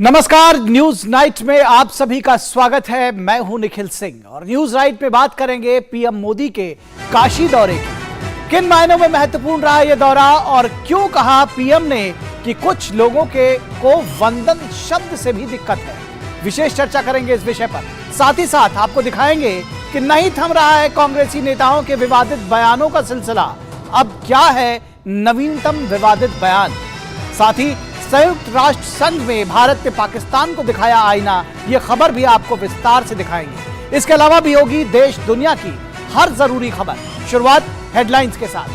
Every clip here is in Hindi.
नमस्कार, न्यूज नाइट में आप सभी का स्वागत है। मैं हूं निखिल सिंह और न्यूज नाइट में बात करेंगे पीएम मोदी के काशी दौरे की। किन मायनों में महत्वपूर्ण रहा यह दौरा और क्यों कहा पीएम ने कि कुछ लोगों को वंदन शब्द से भी दिक्कत है। विशेष चर्चा करेंगे इस विषय पर। साथ ही साथ आपको दिखाएंगे कि नहीं थम रहा है कांग्रेसी नेताओं के विवादित बयानों का सिलसिला। अब क्या है नवीनतम विवादित बयान। साथ ही संयुक्त राष्ट्र संघ में भारत ने पाकिस्तान को दिखाया आईना, यह खबर भी आपको विस्तार से दिखाएंगे। इसके अलावा भी होगी देश दुनिया की हर जरूरी खबर। शुरुआत हेडलाइंस के साथ।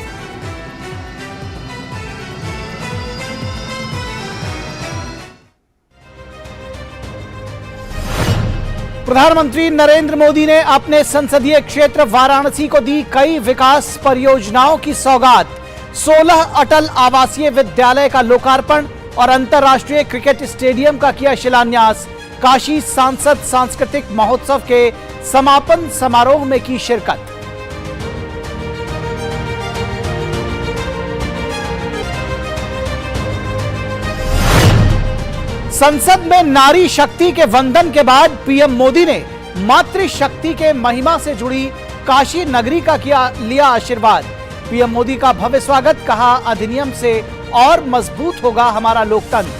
प्रधानमंत्री नरेंद्र मोदी ने अपने संसदीय क्षेत्र वाराणसी को दी कई विकास परियोजनाओं की सौगात। 16 अटल आवासीय विद्यालय का लोकार्पण और अंतर्राष्ट्रीय क्रिकेट स्टेडियम का किया शिलान्यास। काशी सांसद सांस्कृतिक महोत्सव के समापन समारोह में की शिरकत। संसद में नारी शक्ति के वंदन के बाद पीएम मोदी ने मातृशक्ति के महिमा से जुड़ी काशी नगरी का लिया आशीर्वाद। पीएम मोदी का भव्य स्वागत, कहा अधिनियम से और मजबूत होगा हमारा लोकतंत्र।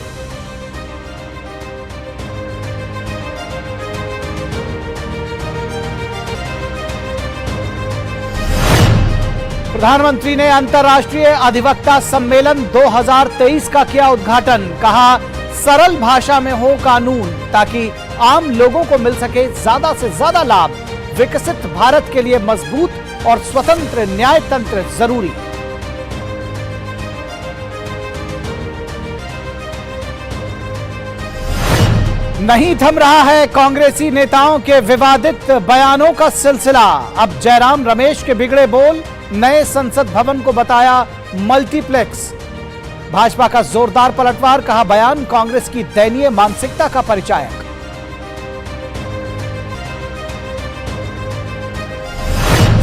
प्रधानमंत्री ने अंतर्राष्ट्रीय अधिवक्ता सम्मेलन 2023 का किया उद्घाटन। कहा सरल भाषा में हो कानून ताकि आम लोगों को मिल सके ज्यादा से ज्यादा लाभ। विकसित भारत के लिए मजबूत और स्वतंत्र न्याय तंत्र जरूरी। नहीं थम रहा है कांग्रेसी नेताओं के विवादित बयानों का सिलसिला। अब जयराम रमेश के बिगड़े बोल, नए संसद भवन को बताया मल्टीप्लेक्स। भाजपा का जोरदार पलटवार, कहा बयान कांग्रेस की दयनीय मानसिकता का परिचायक।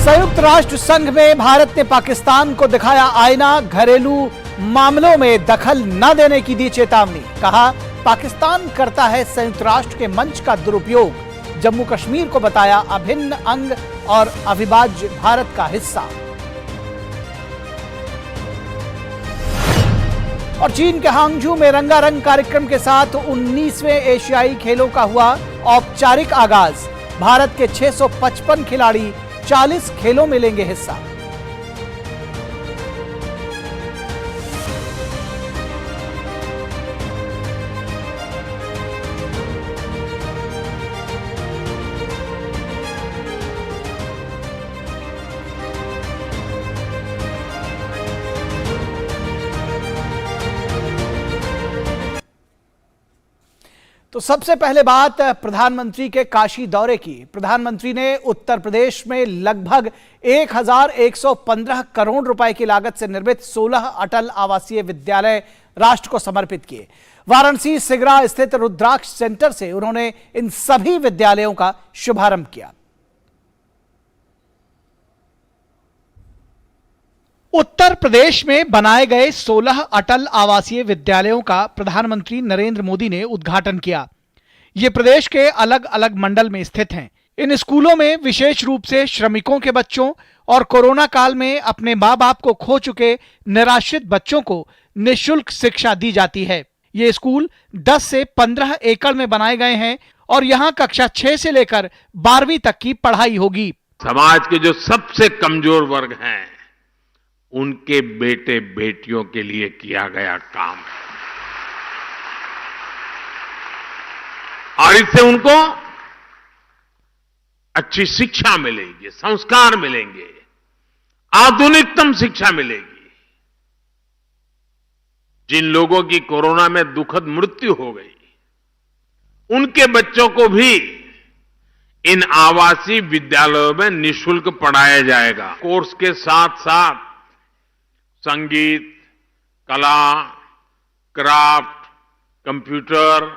संयुक्त राष्ट्र संघ में भारत ने पाकिस्तान को दिखाया आईना। घरेलू मामलों में दखल न देने की दी चेतावनी। कहा पाकिस्तान करता है संयुक्त राष्ट्र के मंच का दुरुपयोग। जम्मू कश्मीर को बताया अभिन्न अंग और अविभाज्य भारत का हिस्सा। और चीन के हांगझू में रंगारंग कार्यक्रम के साथ 19वें एशियाई खेलों का हुआ औपचारिक आगाज। भारत के 655 खिलाड़ी 40 खेलों में लेंगे हिस्सा। तो सबसे पहले बात प्रधानमंत्री के काशी दौरे की। प्रधानमंत्री ने उत्तर प्रदेश में लगभग 1115 करोड़ रुपए की लागत से निर्मित 16 अटल आवासीय विद्यालय राष्ट्र को समर्पित किए। वाराणसी सिगरा स्थित रुद्राक्ष सेंटर से उन्होंने इन सभी विद्यालयों का शुभारंभ किया। उत्तर प्रदेश में बनाए गए 16 अटल आवासीय विद्यालयों का प्रधानमंत्री नरेंद्र मोदी ने उद्घाटन किया। ये प्रदेश के अलग अलग मंडल में स्थित हैं। इन स्कूलों में विशेष रूप से श्रमिकों के बच्चों और कोरोना काल में अपने मां बाप को खो चुके निराश्रित बच्चों को निःशुल्क शिक्षा दी जाती है। ये स्कूल 10 से 15 एकड़ में बनाए गए हैं और यहाँ कक्षा 6 से लेकर 12वीं तक की पढ़ाई होगी। समाज के जो सबसे कमजोर वर्ग हैं उनके बेटे बेटियों के लिए किया गया काम है और इससे उनको अच्छी शिक्षा मिलेगी, संस्कार मिलेंगे, आधुनिकतम शिक्षा मिलेगी। जिन लोगों की कोरोना में दुखद मृत्यु हो गई उनके बच्चों को भी इन आवासीय विद्यालयों में निःशुल्क पढ़ाया जाएगा। कोर्स के साथ साथ संगीत, कला, क्राफ्ट, कंप्यूटर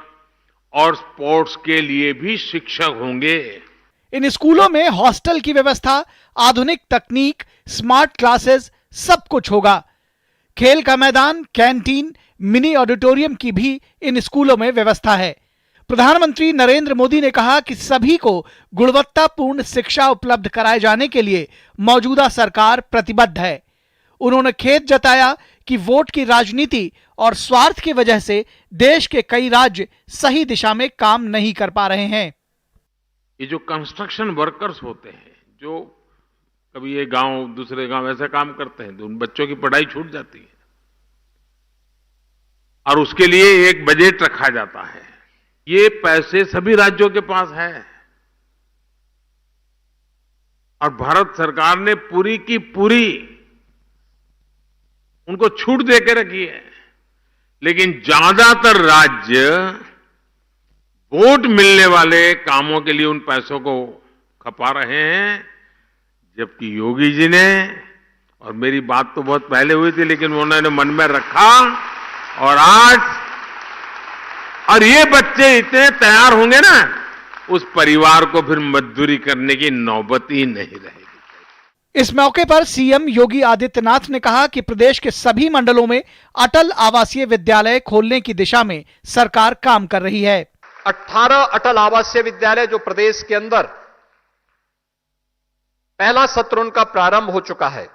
और स्पोर्ट्स के लिए भी शिक्षक होंगे। इन स्कूलों में हॉस्टल की व्यवस्था, आधुनिक तकनीक, स्मार्ट क्लासेस, सब कुछ होगा। खेल का मैदान, कैंटीन, मिनी ऑडिटोरियम की भी इन स्कूलों में व्यवस्था है। प्रधानमंत्री नरेंद्र मोदी ने कहा कि सभी को गुणवत्तापूर्ण शिक्षा उपलब्ध कराए जाने के लिए मौजूदा सरकार प्रतिबद्ध है। उन्होंने खेद जताया कि वोट की राजनीति और स्वार्थ की वजह से देश के कई राज्य सही दिशा में काम नहीं कर पा रहे हैं। ये जो कंस्ट्रक्शन वर्कर्स होते हैं, जो कभी ये गांव दूसरे गांव ऐसे काम करते हैं, तो उन बच्चों की पढ़ाई छूट जाती है और उसके लिए एक बजट रखा जाता है। ये पैसे सभी राज्यों के पास है और भारत सरकार ने पूरी की पूरी उनको छूट देके रखी है, लेकिन ज्यादातर राज्य वोट मिलने वाले कामों के लिए उन पैसों को खपा रहे हैं, जबकि योगी जी ने, और मेरी बात तो बहुत पहले हुई थी लेकिन उन्होंने मन में रखा और आज और ये बच्चे इतने तैयार होंगे ना, उस परिवार को फिर मजदूरी करने की नौबत ही नहीं रहेगी। इस मौके पर सीएम योगी आदित्यनाथ ने कहा कि प्रदेश के सभी मंडलों में अटल आवासीय विद्यालय खोलने की दिशा में सरकार काम कर रही है। 18 अटल आवासीय विद्यालय जो प्रदेश के अंदर पहला सत्र उनका प्रारंभ हो चुका है,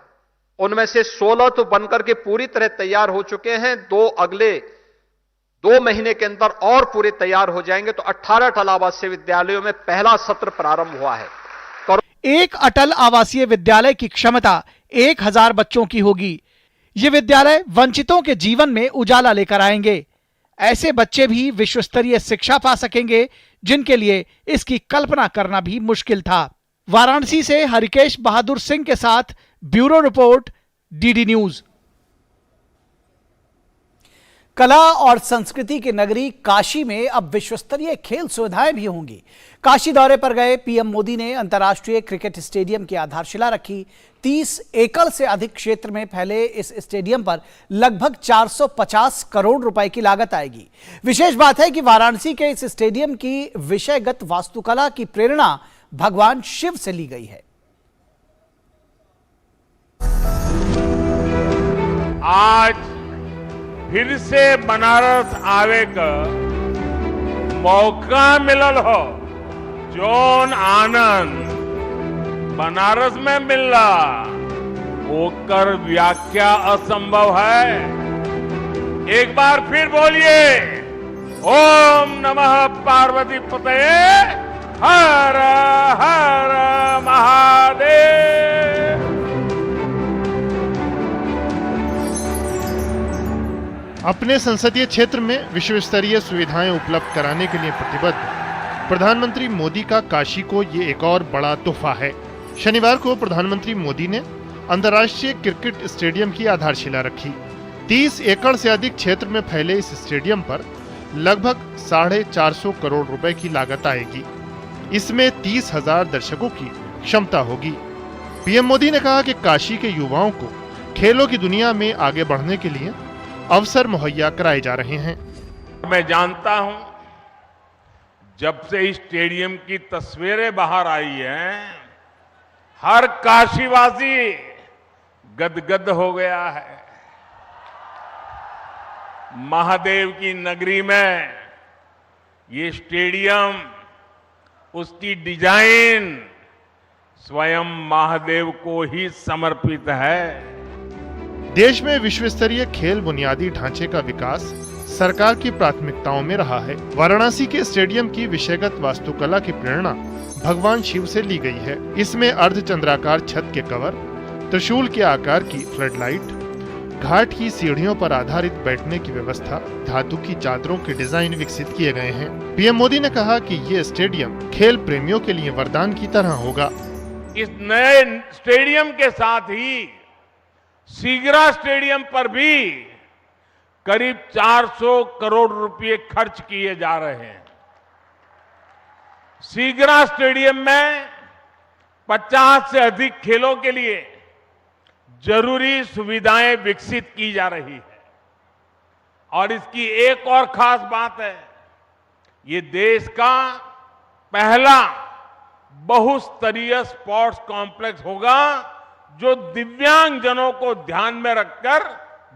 उनमें से 16 तो बनकर के पूरी तरह तैयार हो चुके हैं। अगले 2 महीने के अंदर और पूरे तैयार हो जाएंगे, तो 18 अटल आवासीय विद्यालयों में पहला सत्र प्रारंभ हुआ है। एक अटल आवासीय विद्यालय की क्षमता 1000 बच्चों की होगी। ये विद्यालय वंचितों के जीवन में उजाला लेकर आएंगे। ऐसे बच्चे भी विश्व स्तरीय शिक्षा पा सकेंगे जिनके लिए इसकी कल्पना करना भी मुश्किल था। वाराणसी से हरिकेश बहादुर सिंह के साथ ब्यूरो रिपोर्ट, डीडी न्यूज। कला और संस्कृति की नगरी काशी में अब विश्वस्तरीय खेल सुविधाएं भी होंगी। काशी दौरे पर गए पीएम मोदी ने अंतर्राष्ट्रीय क्रिकेट स्टेडियम की आधारशिला रखी। 30 एकड़ से अधिक क्षेत्र में फैले इस स्टेडियम पर लगभग 450 करोड़ रुपए की लागत आएगी। विशेष बात है कि वाराणसी के इस स्टेडियम की विषयगत वास्तुकला की प्रेरणा भगवान शिव से ली गई है। आज फिर से बनारस आवे का मौका मिलल हो, जोन आनंद बनारस में मिलला ओकर व्याख्या असंभव है। एक बार फिर बोलिए, ओम नमः पार्वती पतये हर हर महादेव। अपने संसदीय क्षेत्र में विश्व स्तरीय सुविधाएं उपलब्ध कराने के लिए प्रतिबद्ध प्रधानमंत्री मोदी का काशी को ये एक और बड़ा तोहफा है। शनिवार को प्रधानमंत्री मोदी ने अंतर्राष्ट्रीय क्रिकेट स्टेडियम की आधारशिला रखी। 30 एकड़ से अधिक क्षेत्र में फैले इस स्टेडियम पर लगभग 450 करोड़ रुपए की लागत आएगी। इसमें 30,000 दर्शकों की क्षमता होगी। पीएम मोदी ने कहा कि काशी के युवाओं को खेलों की दुनिया में आगे बढ़ने के लिए अवसर मुहैया कराए जा रहे हैं। मैं जानता हूं, जब से इस स्टेडियम की तस्वीरें बाहर आई हैं, हर काशीवासी गदगद हो गया है। महादेव की नगरी में ये स्टेडियम, उसकी डिजाइन स्वयं महादेव को ही समर्पित है। देश में विश्व स्तरीय खेल बुनियादी ढांचे का विकास सरकार की प्राथमिकताओं में रहा है। वाराणसी के स्टेडियम की विषयगत वास्तुकला की प्रेरणा भगवान शिव से ली गई है। इसमें अर्धचंद्राकार छत के कवर, त्रिशूल के आकार की फ्लड लाइट, घाट की सीढ़ियों पर आधारित बैठने की व्यवस्था, धातु की चादरों के डिजाइन विकसित किए गए हैं। पीएम मोदी ने कहा कि ये स्टेडियम खेल प्रेमियों के लिए वरदान की तरह होगा। इस नए स्टेडियम के साथ ही सीगरा स्टेडियम पर भी करीब 400 करोड़ रुपए खर्च किए जा रहे हैं। सीगरा स्टेडियम में 50 से अधिक खेलों के लिए जरूरी सुविधाएं विकसित की जा रही है। और इसकी एक और खास बात है, ये देश का पहला बहुस्तरीय स्पोर्ट्स कॉम्प्लेक्स होगा जो दिव्यांग जनों को ध्यान में रखकर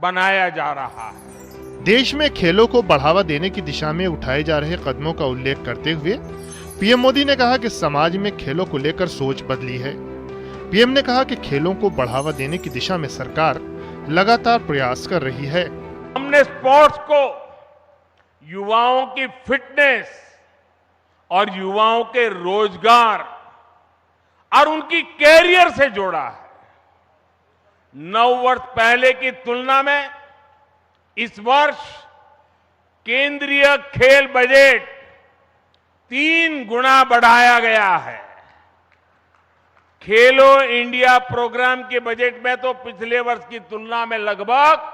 बनाया जा रहा है। देश में खेलों को बढ़ावा देने की दिशा में उठाए जा रहे कदमों का उल्लेख करते हुए पीएम मोदी ने कहा कि समाज में खेलों को लेकर सोच बदली है। पीएम ने कहा कि खेलों को बढ़ावा देने की दिशा में सरकार लगातार प्रयास कर रही है। हमने स्पोर्ट्स को युवाओं की फिटनेस और युवाओं के रोजगार और उनकी कैरियर से जोड़ा है। 9 वर्ष पहले की तुलना में इस वर्ष केंद्रीय खेल बजट 3 गुना बढ़ाया गया है। खेलो इंडिया प्रोग्राम के बजट में तो पिछले वर्ष की तुलना में लगभग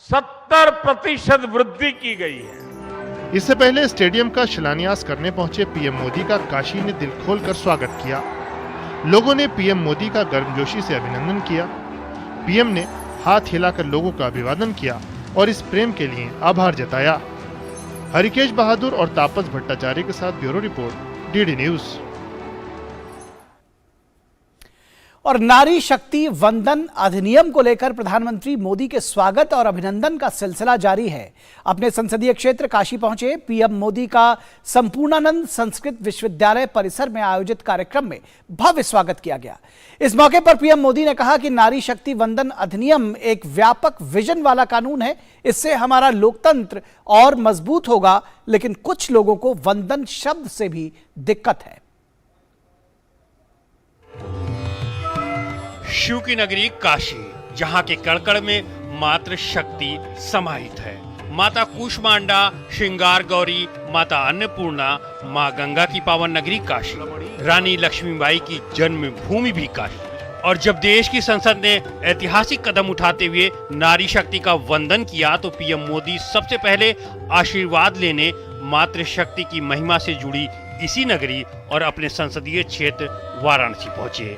70% वृद्धि की गई है। इससे पहले स्टेडियम का शिलान्यास करने पहुंचे पीएम मोदी का काशी ने दिल खोलकर स्वागत किया। लोगों ने पीएम मोदी का गर्मजोशी से अभिनंदन किया। पीएम ने हाथ हिलाकर लोगों का अभिवादन किया और इस प्रेम के लिए आभार जताया। हरिकेश बहादुर और तापस भट्टाचार्य के साथ ब्यूरो रिपोर्ट, डीडी न्यूज। और नारी शक्ति वंदन अधिनियम को लेकर प्रधानमंत्री मोदी के स्वागत और अभिनंदन का सिलसिला जारी है। अपने संसदीय क्षेत्र काशी पहुंचे पीएम मोदी का संपूर्णानंद संस्कृत विश्वविद्यालय परिसर में आयोजित कार्यक्रम में भव्य स्वागत किया गया। इस मौके पर पीएम मोदी ने कहा कि नारी शक्ति वंदन अधिनियम एक व्यापक विजन वाला कानून है। इससे हमारा लोकतंत्र और मजबूत होगा, लेकिन कुछ लोगों को वंदन शब्द से भी दिक्कत है। शिव की नगरी काशी, जहाँ के कड़कड़ में मातृ शक्ति समाहित है। माता कूष्मांडा, श्रृंगार गौरी, माता अन्नपूर्णा, माँ गंगा की पावन नगरी काशी, रानी लक्ष्मीबाई की जन्मभूमि भी काशी। और जब देश की संसद ने ऐतिहासिक कदम उठाते हुए नारी शक्ति का वंदन किया तो पीएम मोदी सबसे पहले आशीर्वाद लेने मातृ शक्ति की महिमा से जुड़ी इसी नगरी और अपने संसदीय क्षेत्र वाराणसी पहुंचे।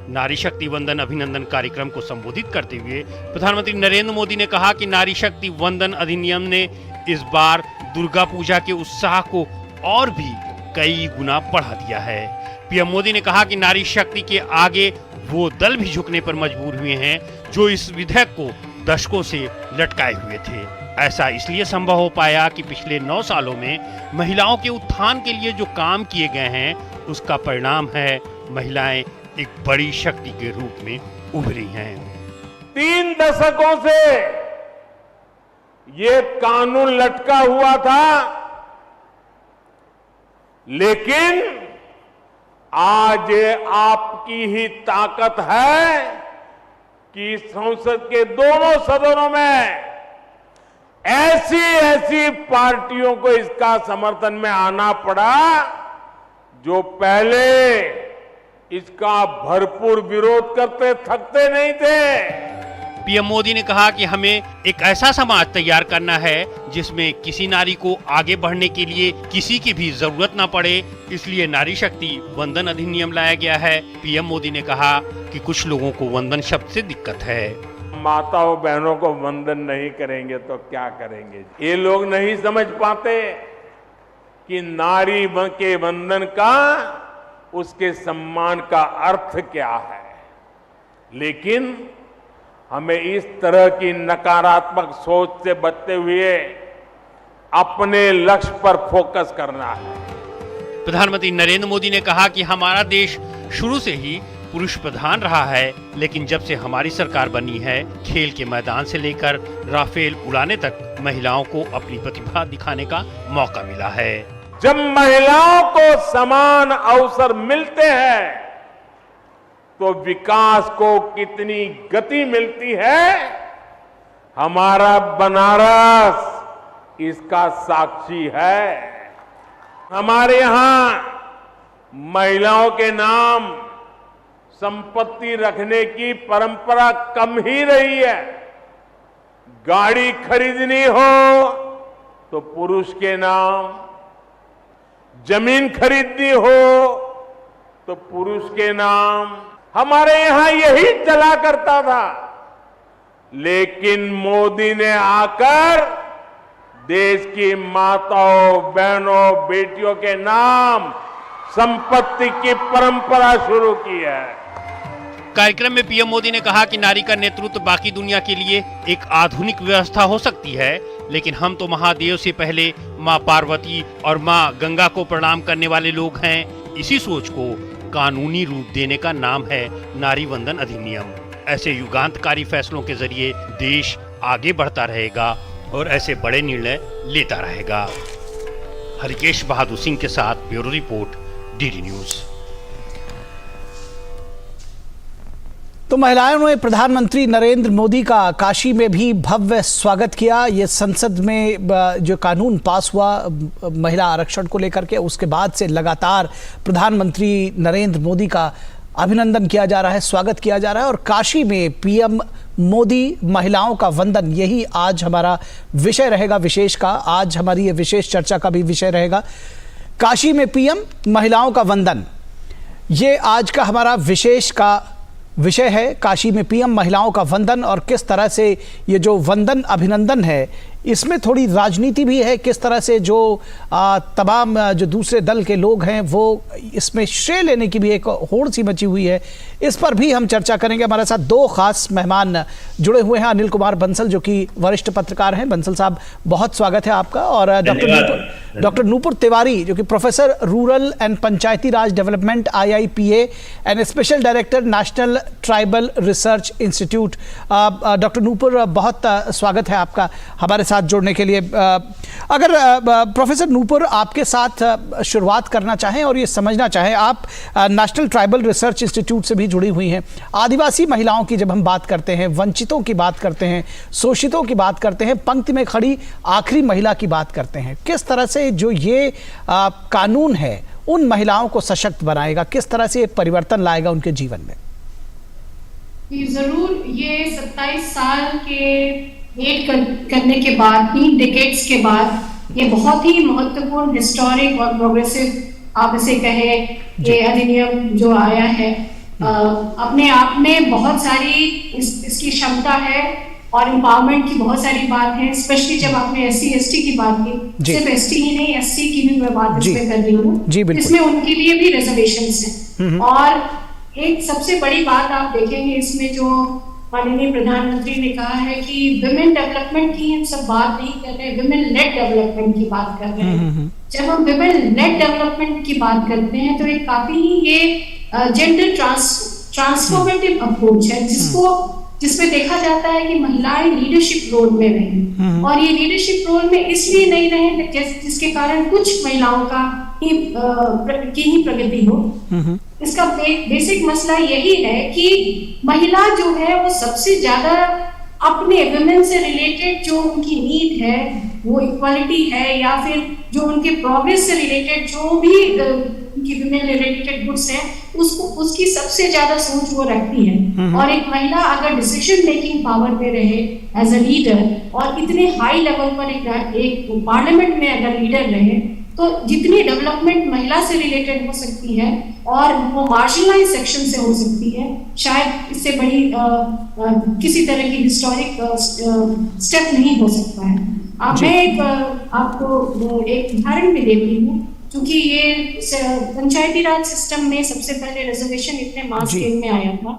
नारी शक्ति वंदन अभिनंदन कार्यक्रम को संबोधित करते हुए प्रधानमंत्री नरेंद्र मोदी ने कहा कि नारी शक्ति वंदन अधिनियम ने इस बार दुर्गा पूजा के उत्साह को और भी कई गुना बढ़ा दिया है। पीएम मोदी ने कहा कि नारी शक्ति के आगे वो दल भी झुकने पर मजबूर हुए हैं जो इस विधेयक को दशकों से लटकाए हुए थे। ऐसा इसलिए संभव हो पाया कि पिछले 9 सालों में महिलाओं के उत्थान के लिए जो काम किए गए हैं उसका परिणाम है महिलाएं एक बड़ी शक्ति के रूप में उभरी हैं। 3 दशकों से ये कानून लटका हुआ था, लेकिन आज ये आपकी ही ताकत है कि संसद के दोनों सदनों में ऐसी पार्टियों को इसका समर्थन में आना पड़ा जो पहले इसका भरपूर विरोध करते थकते नहीं थे। पीएम मोदी ने कहा कि हमें एक ऐसा समाज तैयार करना है जिसमें किसी नारी को आगे बढ़ने के लिए किसी की भी जरूरत ना पड़े, इसलिए नारी शक्ति वंदन अधिनियम लाया गया है। पीएम मोदी ने कहा कि कुछ लोगों को वंदन शब्द से दिक्कत है। माताओं बहनों को वंदन नहीं करेंगे तो क्या करेंगे? ये लोग नहीं समझ पाते कि नारी के वंदन का, उसके सम्मान का अर्थ क्या है। लेकिन हमें इस तरह की नकारात्मक सोच से बचते हुए अपने लक्ष्य पर फोकस करना है। प्रधानमंत्री नरेंद्र मोदी ने कहा कि हमारा देश शुरू से ही पुरुष प्रधान रहा है, लेकिन जब से हमारी सरकार बनी है, खेल के मैदान से लेकर राफेल उड़ाने तक महिलाओं को अपनी प्रतिभा दिखाने का मौका मिला है। जब महिलाओं को समान अवसर मिलते हैं तो विकास को कितनी गति मिलती है, हमारा बनारस इसका साक्षी है। हमारे यहां महिलाओं के नाम संपत्ति रखने की परंपरा कम ही रही है। गाड़ी खरीदनी हो तो पुरुष के नाम, जमीन खरीदनी हो तो पुरुष के नाम, हमारे यहां यही चला करता था। लेकिन मोदी ने आकर देश की माताओं, बहनों, बेटियों के नाम संपत्ति की परंपरा शुरू की है। कार्यक्रम में पीएम मोदी ने कहा कि नारी का नेतृत्व बाकी दुनिया के लिए एक आधुनिक व्यवस्था हो सकती है, लेकिन हम तो महादेव से पहले माँ पार्वती और माँ गंगा को प्रणाम करने वाले लोग हैं। इसी सोच को कानूनी रूप देने का नाम है नारी वंदन अधिनियम। ऐसे युगांतकारी फैसलों के जरिए देश आगे बढ़ता रहेगा और ऐसे बड़े निर्णय लेता रहेगा। हरिकेश बहादुर सिंह के साथ ब्यूरो रिपोर्ट, डीडी न्यूज। तो महिलाओं ने प्रधानमंत्री नरेंद्र मोदी का काशी में भी भव्य स्वागत किया। ये संसद में जो कानून पास हुआ महिला आरक्षण को लेकर के, उसके बाद से लगातार प्रधानमंत्री नरेंद्र मोदी का अभिनंदन किया जा रहा है, स्वागत किया जा रहा है। और काशी में पीएम मोदी महिलाओं का वंदन, यही आज हमारा विषय रहेगा विशेष का। आज हमारी ये विशेष चर्चा का भी विषय रहेगा काशी में पीएम महिलाओं का वंदन। ये आज का हमारा विशेष का विषय है, काशी में पीएम महिलाओं का वंदन। और किस तरह से ये जो वंदन अभिनंदन है, इसमें थोड़ी राजनीति भी है। किस तरह से जो तमाम जो दूसरे दल के लोग हैं वो इसमें श्रेय लेने की भी एक होड़ सी मची हुई है, इस पर भी हम चर्चा करेंगे। हमारे साथ दो खास मेहमान जुड़े हुए हैं। अनिल कुमार बंसल जो कि वरिष्ठ पत्रकार हैं। बंसल साहब, बहुत स्वागत है आपका। और डॉक्टर नूपुर तिवारी जो कि professor rural and Panchayati Raj development IIPA and special director national tribal research institute. Doctor Nupur, बहुत स्वागत है आपका हमारे साथ जुड़ने के लिए। अगर प्रोफेसर नूपुर आपके साथ शुरुआत करना चाहें और ये समझना चाहें, आप नेशनल ट्राइबल रिसर्च इंस्टीट्यूट से भी जुड़ी हुई हैं। आदिवासी महिलाओं की जब हम बात करते हैं, वंचितों की बात करते हैं, शोषितों की बात करते हैं, पंक्ति में खड़ी आखिरी महिला की बात करते हैं, किस तरह से जो ये कानून है उन महिलाओं को सशक्त बनाएगा, किस तरह से परिवर्तन लाएगा उनके जीवन में? जरूर, ये 27 साल के वेट करने के बाद, 3 डिकेड्स के बाद, ये बहुत ही महत्वपूर्ण हिस्टोरिक और प्रोग्रेसिव, आप इसे कहें, ये अधिनियम जो आया है, अपने आप में बहुत सारी इसकी क्षमता है और एम्पावरमेंट की बहुत सारी बात है। स्पेशली जब आपने SC ST की बात की, सिर्फ ST ही नहीं, SC की भी मैं बात इसमें कर रही हूँ, इसमें उनके लिए भी रिजर्वेशंस हैं। और एक सबसे बड़ी बात आप देखेंगे इसमें, जो माननीय प्रधानमंत्री ने कहा है कि विमेन डेवलपमेंट की हम सब बात नहीं कर रहे, विमेन लेड डेवलपमेंट की बात कर रहे हैं। जब हम विमेन लेड डेवलपमेंट की बात करते हैं तो एक काफी ये जेंडर ट्रांसफॉर्मेटिव अप्रोच है, जिसमें देखा जाता है कि महिलाएं लीडरशिप रोल में रहें। और ये लीडरशिप रोल में इसलिए नहीं रहे जिसके कारण कुछ महिलाओं की ही प्रगति हो। इसका बेसिक मसला यही है कि महिला जो है वो सबसे ज्यादा अपने वुमेन से रिलेटेड जो उनकी नीड है, वो इक्वालिटी है, या फिर जो उनके प्रोग्रेस से रिलेटेड जो भी उनकी वुमेन रिलेटेड गुड्स हैं, उसकी सबसे ज्यादा सोच वो रखती है। और एक महिला अगर डिसीजन मेकिंग पावर में रहे एज अ लीडर, और इतने हाई लेवल पर एक पार्लियामेंट में अगर लीडर रहे, तो जितनी डेवलपमेंट महिला से रिलेटेड हो सकती है और वो मार्जिनलाइज सेक्शन से हो सकती है, शायद इससे बड़ी किसी तरह की हिस्टोरिक स्टेप नहीं हो सकता है। मैं आपको एक उदाहरण भी देती हूँ, क्योंकि ये पंचायती राज सिस्टम में सबसे पहले रिजर्वेशन इतने मास स्केल में आया था,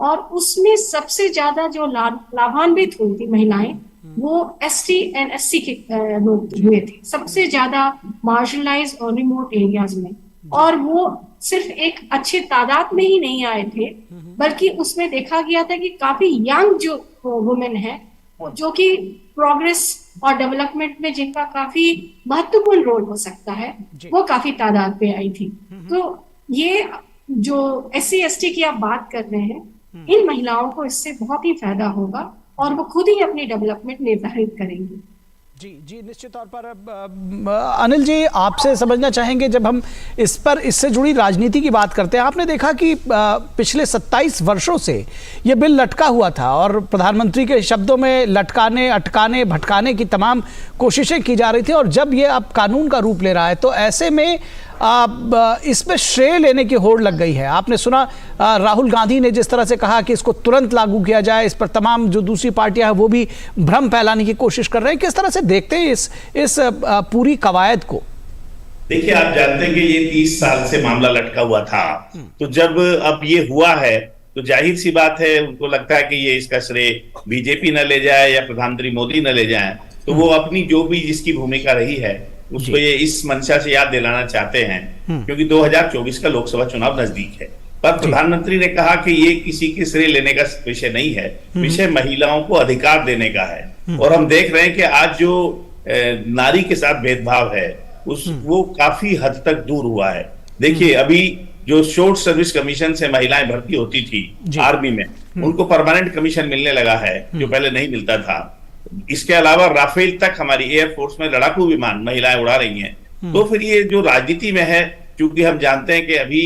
और उसमें सबसे ज्यादा जो लाभान्वित हुई थी महिलाएं, वो ST and SC के लोग हुए थे, सबसे ज्यादा मार्जिनलाइज और रिमोट एरियाज में। और वो सिर्फ एक अच्छे तादाद में ही नहीं आए थे, बल्कि उसमें देखा गया था कि काफी यंग जो वुमेन है, जो कि प्रोग्रेस और डेवलपमेंट में जिनका काफी महत्वपूर्ण रोल हो सकता है, वो काफी तादाद पे आई थी। तो ये जो SC ST की आप बात कर रहे हैं, इन महिलाओं को इससे बहुत ही फायदा होगा और वो खुद ही अपनी डेवलपमेंट निर्धारित करेंगी। जी, निश्चित तौर पर। अनिल जी, आपसे समझना चाहेंगे, जब हम इससे जुड़ी राजनीति की बात करते हैं, आपने देखा कि पिछले 27 वर्षों से ये बिल लटका हुआ था और प्रधानमंत्री के शब्दों में लटकाने, अटकाने, भटकाने की तमाम कोशिशें की जा रही थी। और जब ये अब कानून का रूप ले रहा है, तो ऐसे में इसमें श्रेय लेने की होड़ लग गई है। आपने सुना राहुल गांधी ने जिस तरह से कहा कि इसको तुरंत लागू किया जाए, इस पर तमाम जो दूसरी पार्टियां हैं वो भी भ्रम फैलाने की कोशिश कर रहे हैं। किस तरह से देखते हैं इस पूरी कवायद को? देखिए, आप जानते हैं कि ये 30 साल से मामला लटका हुआ था, तो जब अब ये हुआ है तो जाहिर सी बात है उनको लगता है कि ये इसका श्रेय बीजेपी न ले जाए या प्रधानमंत्री मोदी न ले जाए, तो वो अपनी जो भी जिसकी भूमिका रही है उसको ये इस मंशा से याद दिलाना चाहते हैं, क्योंकि 2024 का लोकसभा चुनाव नजदीक है। पर प्रधानमंत्री ने कहा कि ये किसी के श्रेय लेने का विषय नहीं है, विषय महिलाओं को अधिकार देने का है। और हम देख रहे हैं कि आज जो नारी के साथ भेदभाव है वो काफी हद तक दूर हुआ है। देखिए अभी जो शॉर्ट सर्विस कमीशन से महिलाएं भर्ती होती थी आर्मी में, उनको परमानेंट कमीशन मिलने लगा है, जो पहले नहीं मिलता था। इसके अलावा राफेल तक हमारी एयरफोर्स में लड़ाकू विमान महिलाएं उड़ा रही हैं। तो फिर ये जो राजनीति में है, क्योंकि हम जानते हैं कि अभी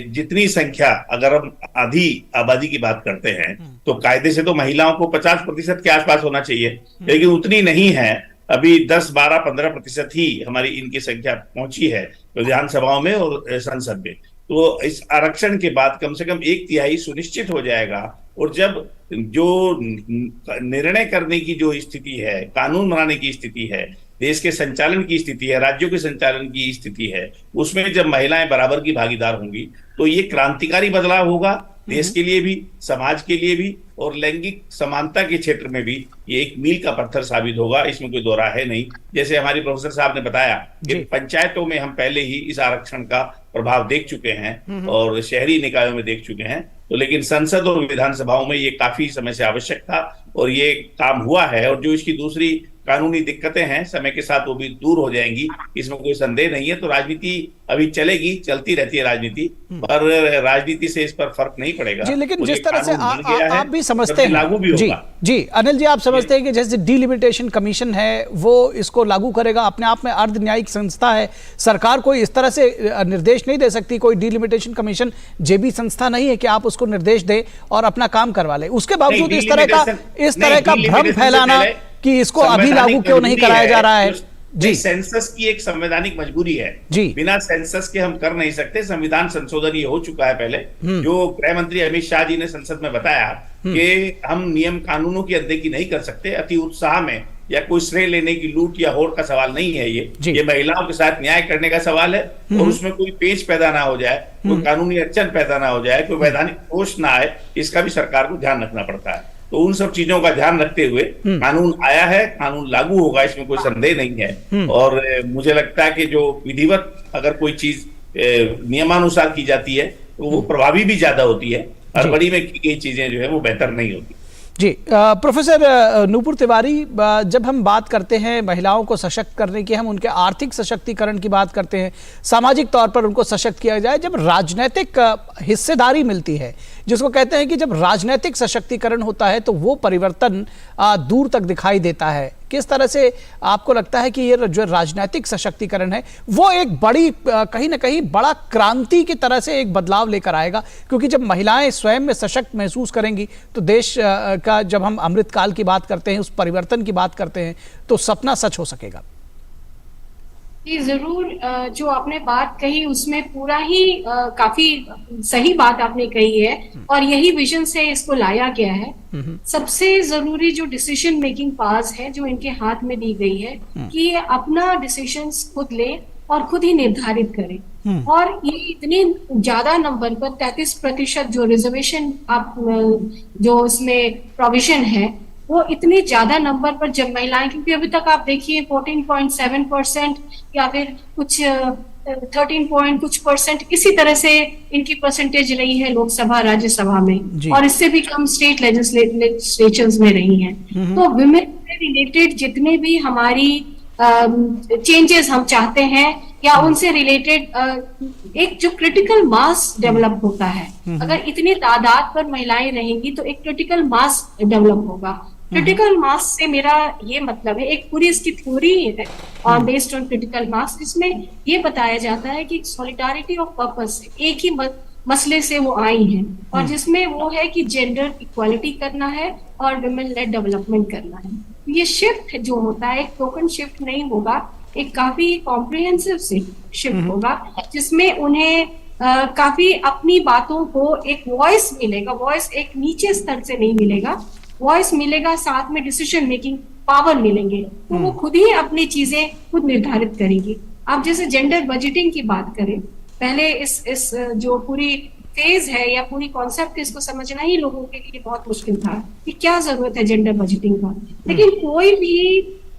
जितनी संख्या, अगर हम आधी आबादी की बात करते हैं तो कायदे से तो महिलाओं को 50% के आसपास होना चाहिए, लेकिन उतनी नहीं है। अभी 10, 12, 15% ही हमारी इनकी संख्या पहुंची है विधानसभाओं में और संसद में। तो इस आरक्षण के बाद कम से कम 1/3 सुनिश्चित हो जाएगा। और जब जो निर्णय करने की जो स्थिति है, कानून बनाने की स्थिति है, देश के संचालन की स्थिति है, राज्यों के संचालन की स्थिति है, उसमें जब महिलाएं बराबर की भागीदार होंगी तो ये क्रांतिकारी बदलाव होगा, देश के लिए भी, समाज के लिए भी, और लैंगिक समानता के क्षेत्र में भी ये एक मील का पत्थर साबित होगा। इसमें कोई दो राह है नहीं। जैसे हमारे प्रोफेसर साहब ने बताया कि पंचायतों में हम पहले ही इस आरक्षण का प्रभाव देख चुके हैं और शहरी निकायों में देख चुके हैं, तो लेकिन संसद और विधानसभाओं में ये काफी समय से आवश्यक था और ये काम हुआ है। और जो इसकी दूसरी कानूनी दिक्कतें हैं, समय के साथ वो भी दूर हो जाएंगी, इसमें कोई संदेह नहीं है। तो राजनीति अभी चलेगी, चलती रहती है राजनीति, पर राजनीति से इस पर फर्क नहीं पड़ेगा जी। लेकिन जिस तरह से आप भी समझते हैं, लागू भी जी होगा। जी अनिल जी, आप समझते हैं कि जैसे डीलिमिटेशन कमीशन है वो इसको लागू करेगा, अपने आप में अर्ध न्यायिक संस्था है, सरकार कोई इस तरह से निर्देश नहीं दे सकती, कोई डीलिमिटेशन कमीशन जेबी संस्था नहीं है कि आप उसको निर्देश दे और अपना काम करवा ले। उसके बावजूद इस तरह का भ्रम फैलाना कि इसको अभी लागू क्यों नहीं कराया जा रहा है। जी, सेंसस की एक संवैधानिक मजबूरी है जी, बिना सेंसस के हम कर नहीं सकते। संविधान संशोधन ये हो चुका है पहले, जो गृह मंत्री अमित शाह जी ने संसद में बताया कि हम नियम कानूनों की अनदेखी नहीं कर सकते। अति उत्साह में या कोई श्रेय लेने की लूट या होड़ का सवाल नहीं है ये महिलाओं के साथ न्याय करने का सवाल है। और उसमें कोई पेच पैदा ना हो जाए, कोई कानूनी अड़चन पैदा ना हो जाए, कोई वैधानिक दोष ना आए, इसका भी सरकार को ध्यान रखना पड़ता है। तो उन सब चीजों का ध्यान रखते हुए कानून आया है, कानून लागू होगा, इसमें कोई संदेह नहीं है। और मुझे लगता है कि जो विधिवत अगर कोई चीज नियमानुसार की जाती है तो वो प्रभावी भी ज्यादा होती है, हड़बड़ी में की गई चीजें जो है वो बेहतर नहीं होती। जी प्रोफेसर नूपुर तिवारी, जब हम बात करते हैं महिलाओं को सशक्त करने की, हम उनके आर्थिक सशक्तिकरण की बात करते हैं, सामाजिक तौर पर उनको सशक्त किया जाए, जब राजनीतिक हिस्सेदारी मिलती है, जिसको कहते हैं कि जब राजनीतिक सशक्तिकरण होता है तो वो परिवर्तन दूर तक दिखाई देता है। किस तरह से आपको लगता है कि ये जो राजनीतिक सशक्तिकरण है वो एक बड़ी कहीं ना कहीं बड़ा क्रांति की तरह से एक बदलाव लेकर आएगा? क्योंकि जब महिलाएं स्वयं में सशक्त महसूस करेंगी तो देश का, जब हम अमृतकाल की बात करते हैं, उस परिवर्तन की बात करते हैं, तो सपना सच हो सकेगा। जी जरूर, जो आपने बात कही उसमें पूरा ही काफी सही बात आपने कही है और यही विजन से इसको लाया गया है। सबसे जरूरी जो डिसीजन मेकिंग पावर्स है जो इनके हाथ में दी गई है कि ये अपना डिसीजंस खुद ले और खुद ही निर्धारित करें। और ये इतने ज्यादा नंबर पर 33% जो रिजर्वेशन आप जो इसमें प्रोविजन है वो इतने ज्यादा नंबर पर जब महिलाएं, क्योंकि अभी तक आप देखिए 14.7% या फिर कुछ 13 कुछ परसेंट इसी तरह से इनकी परसेंटेज रही है लोकसभा राज्यसभा में, और इससे भी कम स्टेट लेजिस्लेचर्स में रही हैं। तो विमेन से रिलेटेड जितने भी हमारी चेंजेस हम चाहते हैं या उनसे रिलेटेड एक जो क्रिटिकल मास डेवलप होता है, अगर इतनी तादाद पर महिलाएं रहेंगी तो एक क्रिटिकल मास डेवलप होगा। क्रिटिकल मास से मेरा ये मतलब है, एक पूरी इसकी थ्योरी है बेस्ड ऑन क्रिटिकल मास, जिसमें ये बताया जाता है कि सॉलिडारिटी ऑफ पर्पस एक ही मसले से वो आई हैं और जिसमें वो है कि जेंडर इक्वालिटी करना है और वुमेन लेड डेवलपमेंट करना है। ये शिफ्ट जो होता है एक टोकन शिफ्ट नहीं होगा, एक काफी कॉम्प्रिहेंसिव शिफ्ट होगा जिसमें उन्हें काफी अपनी बातों को एक वॉइस मिलेगा। वॉइस एक नीचे स्तर से नहीं मिलेगा, वॉइस मिलेगा, साथ में डिसीजन मेकिंग पावर मिलेंगे, तो वो खुद ही अपनी चीजें खुद निर्धारित करेंगी। आप जैसे जेंडर बजटिंग की बात करें, पहले इस जो पूरी फेज है या पूरी कॉन्सेप्ट इसको समझना ही लोगों के लिए बहुत मुश्किल था कि क्या जरूरत है जेंडर बजटिंग का। लेकिन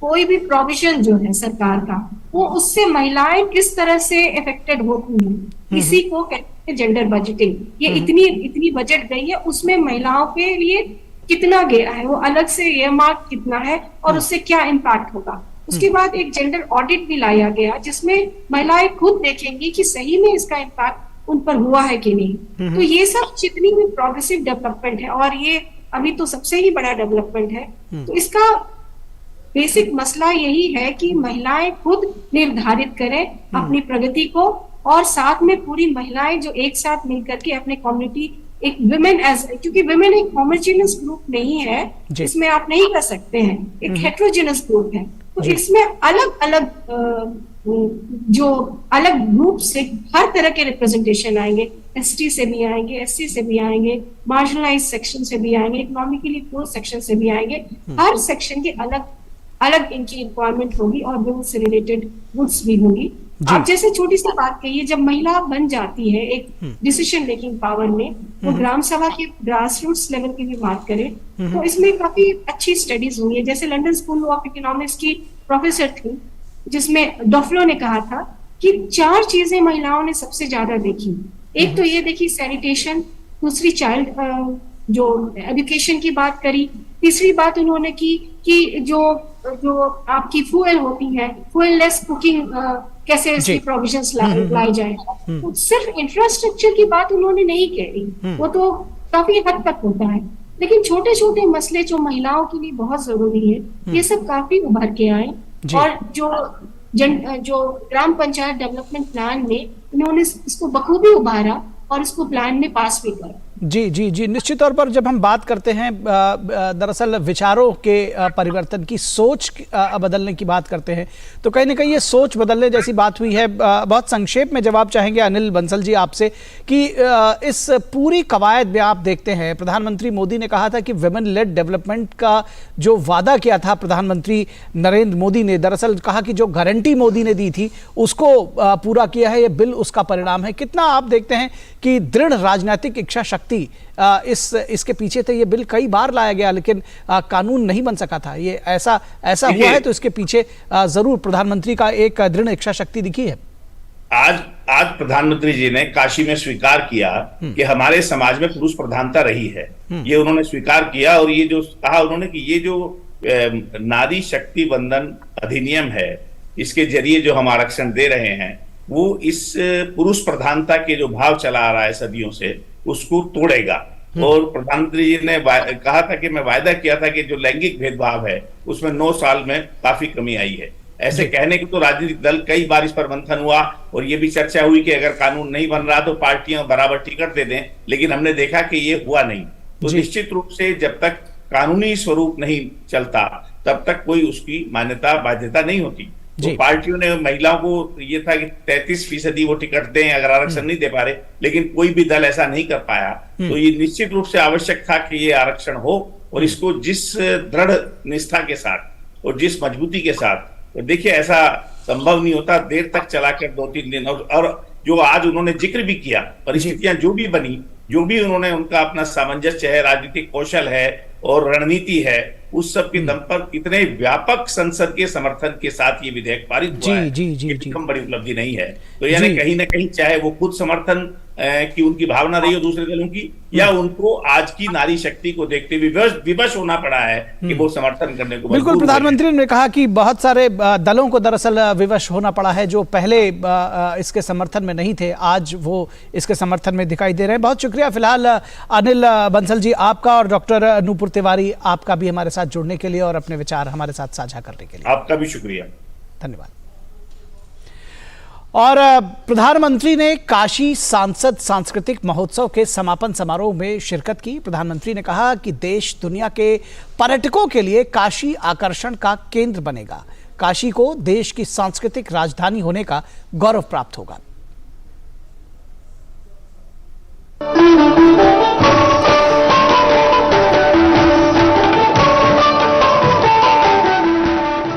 कोई भी प्रोविजन जो है सरकार का, वो उससे महिलाएं किस तरह से इफेक्टेड होती हैं, इसी को कहते हैं जेंडर बजटिंग। ये इतनी बजट गई है, उसमें महिलाओं के लिए कितना गया है, वो अलग से ये मार्क कितना है और उससे क्या इम्पैक्ट होगा। उसके बाद एक जेंडर ऑडिट भी लाया गया जिसमें महिलाएं खुद देखेंगी कि सही में इसका इम्पैक्ट उन पर हुआ है कि नहीं। तो ये सब जितनी भी प्रोग्रेसिव डेवलपमेंट है, और ये अभी तो सबसे ही बड़ा डेवलपमेंट है, तो इसका बेसिक मसला यही है कि महिलाएं खुद निर्धारित करें अपनी प्रगति को, और साथ में पूरी महिलाएं जो एक साथ मिलकर के अपने कम्युनिटी, एक विमेन एज, क्योंकि विमेन एक होमोजेनियस ग्रुप नहीं है, इसमें आप नहीं कर सकते हैं, एक हेट्रोजेनियस ग्रुप है। तो इसमें अलग अलग जो अलग ग्रुप से हर तरह के रिप्रेजेंटेशन आएंगे, एसटी से भी आएंगे, एससी से भी आएंगे, मार्जिनलाइज्ड सेक्शन से भी आएंगे, इकोनॉमिकली पुअर सेक्शन से भी आएंगे। हर सेक्शन के अलग अलग इनकी रिक्वायरमेंट होगी और बिल से रिलेटेड गुड्स भी होंगी। आप जैसे छोटी सी बात कहिए, जब महिला बन जाती है एक डिसीजन मेकिंग पावर में, वो ग्राम सभा के ग्रास रूट्स लेवल की भी बात करें तो इसमें काफी अच्छी स्टडीज हुई है। जैसे लंदन स्कूल ऑफ इकोनॉमिक्स की प्रोफेसर थी, जिसमें डॉफ्लो ने कहा था कि 4 चीजें महिलाओं ने सबसे ज्यादा देखी। एक तो ये देखी सैनिटेशन, दूसरी चाइल्ड जो एजुकेशन की बात करी, तीसरी बात उन्होंने की कि जो आपकी फ्यूल होती है, फ्यूललेस कुकिंग कैसे इसकी प्रोविजंस लाई जाए। तो सिर्फ इंफ्रास्ट्रक्चर की बात उन्होंने नहीं कही, वो तो काफी हद तक होता है, लेकिन छोटे छोटे मसले जो महिलाओं के लिए बहुत जरूरी है, ये सब काफी उभर के आए। और जो ग्राम पंचायत डेवलपमेंट प्लान में इन्होंने इसको बखूबी उभारा और इसको प्लान में पास भी करा। जी जी जी, निश्चित तौर पर जब हम बात करते हैं दरअसल विचारों के परिवर्तन की, सोच बदलने की बात करते हैं, तो कहीं ना कहीं ये सोच बदलने जैसी बात हुई है। बहुत संक्षेप में जवाब चाहेंगे अनिल बंसल जी आपसे कि इस पूरी कवायद में आप देखते हैं, प्रधानमंत्री मोदी ने कहा था कि विमेन लेड डेवलपमेंट का जो वादा किया था प्रधानमंत्री नरेंद्र मोदी ने, दरअसल कहा कि जो गारंटी मोदी ने दी थी उसको पूरा किया है, ये बिल उसका परिणाम है। कितना आप देखते हैं कि दृढ़ राजनीतिक इच्छा शक्ति इसके पीछे थे? ये बिल कई बार लाया गया लेकिन कानून नहीं बन सका था। ये ऐसा हुआ है तो इसके पीछे जरूर प्रधानमंत्री का एक दृढ़ इच्छा शक्ति दिखी है। आज प्रधानमंत्री जी ने काशी में स्वीकार किया कि हमारे समाज में पुरुष प्रधानता रही है, ये उन्होंने स्वीकार किया। और ये जो कहा उन्होंने कि ये जो नारी शक्ति वंदन अधिनियम है, इसके जरिए जो हम आरक्षण दे रहे हैं, वो इस पुरुष प्रधानता के जो भाव चला आ रहा है सदियों से, उसको तोड़ेगा। और प्रधानमंत्री जी ने कहा था कि मैं वायदा किया था कि जो लैंगिक भेदभाव है उसमें 9 साल में काफी कमी आई है। ऐसे कहने के तो राजनीतिक दल कई बार इस पर मंथन हुआ और ये भी चर्चा हुई कि अगर कानून नहीं बन रहा तो पार्टियां बराबर टिकट दे दें, लेकिन हमने देखा कि ये हुआ नहीं। तो निश्चित रूप से जब तक कानूनी स्वरूप नहीं चलता तब तक कोई उसकी मान्यता बाध्यता नहीं होती। तो पार्टियों ने महिलाओं को ये था कि 33% वो टिकट दें अगर आरक्षण नहीं दे पा रहे, लेकिन कोई भी दल ऐसा नहीं कर पाया। तो ये निश्चित रूप से आवश्यक था कि ये आरक्षण हो, और इसको जिस दृढ़ निष्ठा के साथ और जिस मजबूती के साथ, तो देखिए ऐसा संभव नहीं होता देर तक चलाकर 2-3 दिन। और जो आज उन्होंने जिक्र भी किया, परिस्थितियां जो भी बनी, जो भी उन्होंने उनका अपना सामंजस्य है, राजनीतिक कौशल है और रणनीति है, उस सब के दम पर इतने व्यापक संसद के समर्थन के साथ ये विधेयक पारित हुआ है, ये कम बड़ी उपलब्धि नहीं है। तो यानी कहीं ना कहीं चाहे वो खुद समर्थन की उनकी भावना रही हो दूसरे दलों की, या उनको आज की नारी शक्ति को देखते हुए विवश होना पड़ा है कि वो समर्थन करने को। बिल्कुल, प्रधानमंत्री ने कहा कि बहुत सारे दलों को दरअसल विवश होना पड़ा है जो पहले इसके समर्थन में नहीं थे, आज वो इसके समर्थन में दिखाई दे रहे हैं। बहुत शुक्रिया फिलहाल अनिल बंसल जी आपका, और डॉक्टर नूपुर तिवारी आपका भी हमारे साथ जुड़ने के लिए और अपने विचार हमारे साथ साझा करने के लिए। आपका भी शुक्रिया, धन्यवाद। और प्रधानमंत्री ने काशी सांसद सांस्कृतिक महोत्सव के समापन समारोह में शिरकत की। प्रधानमंत्री ने कहा कि देश दुनिया के पर्यटकों के लिए काशी आकर्षण का केंद्र बनेगा। काशी को देश की सांस्कृतिक राजधानी होने का गौरव प्राप्त होगा।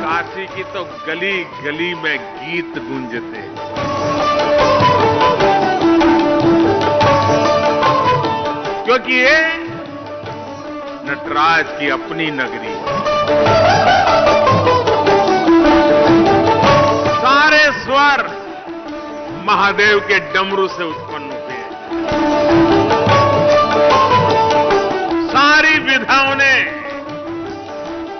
काशी की तो गली गली में गीत गूंजते हैं। किए नटराज की अपनी नगरी। सारे स्वर महादेव के डमरू से उत्पन्न हुए। सारी विधाओं ने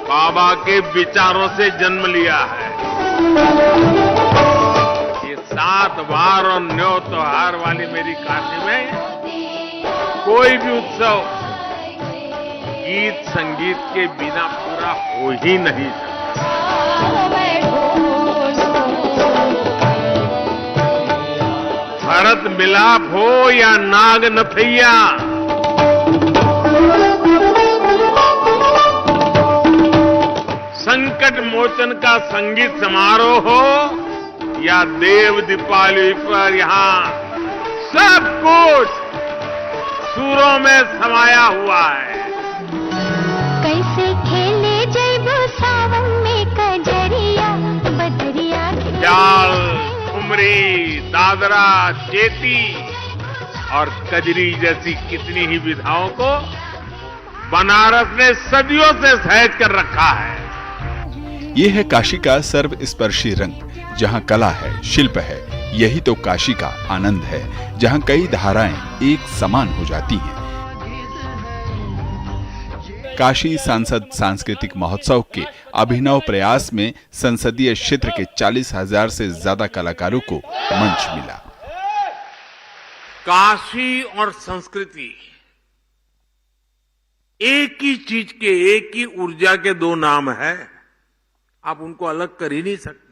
बाबा के विचारों से जन्म लिया है। ये 7 वार और 9 त्योहार वाली मेरी काशी में कोई भी उत्सव गीत संगीत के बिना पूरा हो ही नहीं सकता। भरत मिलाप हो या नाग नथैया, संकट मोचन का संगीत समारोह हो या देव दीपावली पर यहाँ सब कुछ सुरों में समाया हुआ है। कैसे खेले जैबो सावन में कजरिया बदरिया, जाल, ठुमरी, दादरा, चेती और कजरी जैसी कितनी ही विधाओं को बनारस ने सदियों से सहेज कर रखा है। ये है काशी का सर्वस्पर्शी रंग, जहाँ कला है, शिल्प है। यही तो काशी का आनंद है, जहाँ कई धाराएं एक समान हो जाती हैं। काशी सांसद सांस्कृतिक महोत्सव के अभिनव प्रयास में संसदीय क्षेत्र के 40,000 से ज्यादा कलाकारों को मंच मिला। काशी और संस्कृति एक ही चीज के, एक ही ऊर्जा के 2 नाम है। आप उनको अलग कर ही नहीं सकते।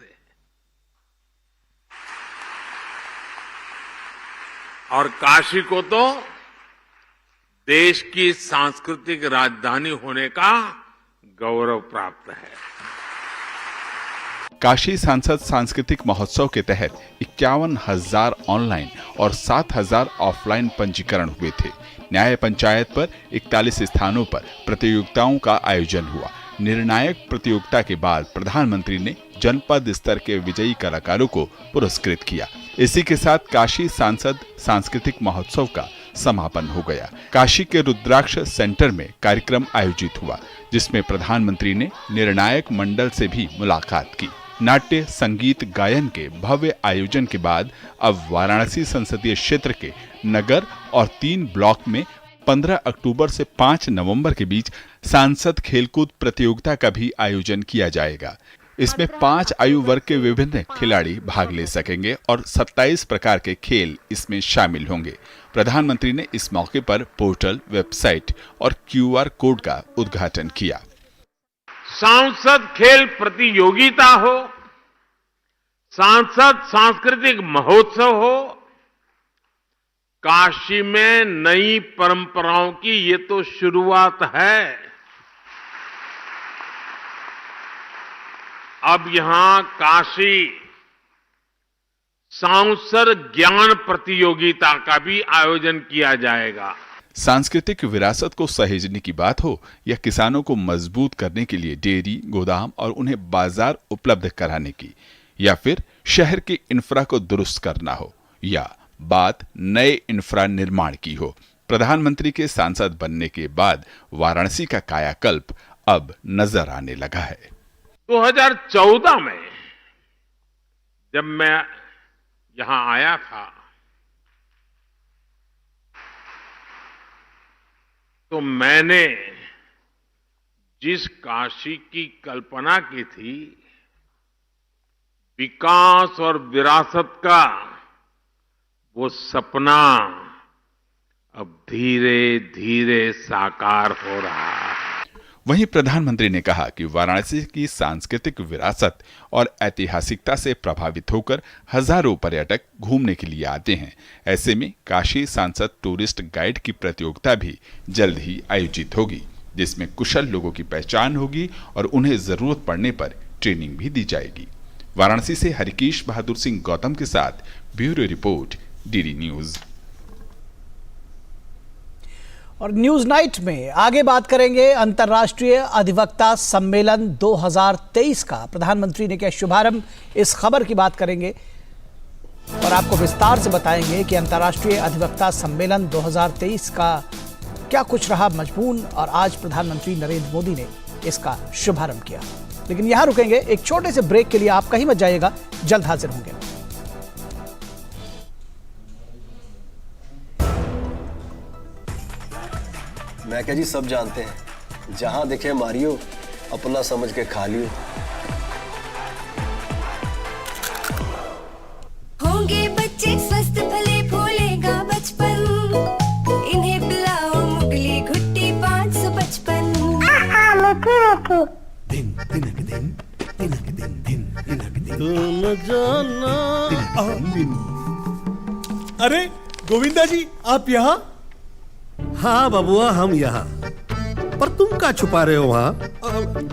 और काशी को तो देश की सांस्कृतिक राजधानी होने का गौरव प्राप्त है। काशी सांसद सांस्कृतिक महोत्सव के तहत 51,000 ऑनलाइन और 7,000 ऑफलाइन पंजीकरण हुए थे। न्याय पंचायत पर 41 स्थानों पर प्रतियोगिताओं का आयोजन हुआ। निर्णायक प्रतियोगिता के बाद प्रधानमंत्री ने जनपद स्तर के विजयी कलाकारों को पुरस्कृत किया। इसी के साथ काशी सांसद सांस्कृतिक महोत्सव का समापन हो गया। काशी के रुद्राक्ष सेंटर में कार्यक्रम आयोजित हुआ, जिसमें प्रधानमंत्री ने निर्णायक मंडल से भी मुलाकात की। नाट्य, संगीत, गायन के भव्य आयोजन के बाद अब वाराणसी संसदीय क्षेत्र के नगर और 3 ब्लॉक में 15 अक्टूबर से 5 नवंबर के बीच सांसद खेलकूद प्रतियोगिता का भी आयोजन किया जाएगा। इसमें 5 आयु वर्ग के विभिन्न खिलाड़ी भाग ले सकेंगे और 27 प्रकार के खेल इसमें शामिल होंगे। प्रधानमंत्री ने इस मौके पर पोर्टल, वेबसाइट और QR कोड का उद्घाटन किया। सांसद खेल प्रतियोगिता हो, सांसद सांस्कृतिक महोत्सव हो, काशी में नई परंपराओं की ये तो शुरुआत है। अब यहां काशी सांसद ज्ञान प्रतियोगिता का भी आयोजन किया जाएगा। सांस्कृतिक विरासत को सहेजने की बात हो या किसानों को मजबूत करने के लिए डेयरी, गोदाम और उन्हें बाजार उपलब्ध कराने की, या फिर शहर की इंफ्रा को दुरुस्त करना हो, या बात नए इंफ्रा निर्माण की हो, प्रधानमंत्री के सांसद बनने के बाद वाराणसी का कायाकल्प अब नजर आने लगा है। 2014 में जब मैं यहां आया था तो मैंने जिस काशी की कल्पना की थी, विकास और विरासत का, वो सपना अब धीरे धीरे साकार हो रहा है। वहीं प्रधानमंत्री ने कहा कि वाराणसी की सांस्कृतिक विरासत और ऐतिहासिकता से प्रभावित होकर हजारों पर्यटक घूमने के लिए आते हैं। ऐसे में काशी सांसद टूरिस्ट गाइड की प्रतियोगिता भी जल्द ही आयोजित होगी, जिसमें कुशल लोगों की पहचान होगी और उन्हें जरूरत पड़ने पर ट्रेनिंग भी दी जाएगी। वाराणसी से हरिकेश बहादुर सिंह गौतम के साथ ब्यूरो रिपोर्ट, DD न्यूज। और न्यूज नाइट में आगे बात करेंगे अंतर्राष्ट्रीय अधिवक्ता सम्मेलन 2023 का। प्रधानमंत्री ने किया शुभारंभ, इस खबर की बात करेंगे और आपको विस्तार से बताएंगे कि अंतर्राष्ट्रीय अधिवक्ता सम्मेलन 2023 का क्या कुछ रहा मजमून और आज प्रधानमंत्री नरेंद्र मोदी ने इसका शुभारंभ किया। लेकिन यहां रुकेंगे एक छोटे से ब्रेक के लिए, आप कहीं मत जाइएगा, जल्द हाजिर होंगे। मैं क्या जी सब जानते हैं, जहां देखे मारियो, अपना समझ के खा लियो। होंगे बच्चे स्वस्थ भले फूलेगा बचपन, इन्हें पिलाओ मुगली घुट्टी 555। अरे गोविंदा जी, आप यहाँ? हाँ बबुआ, हम यहाँ। पर तुम क्या छुपा रहे हो वहाँ?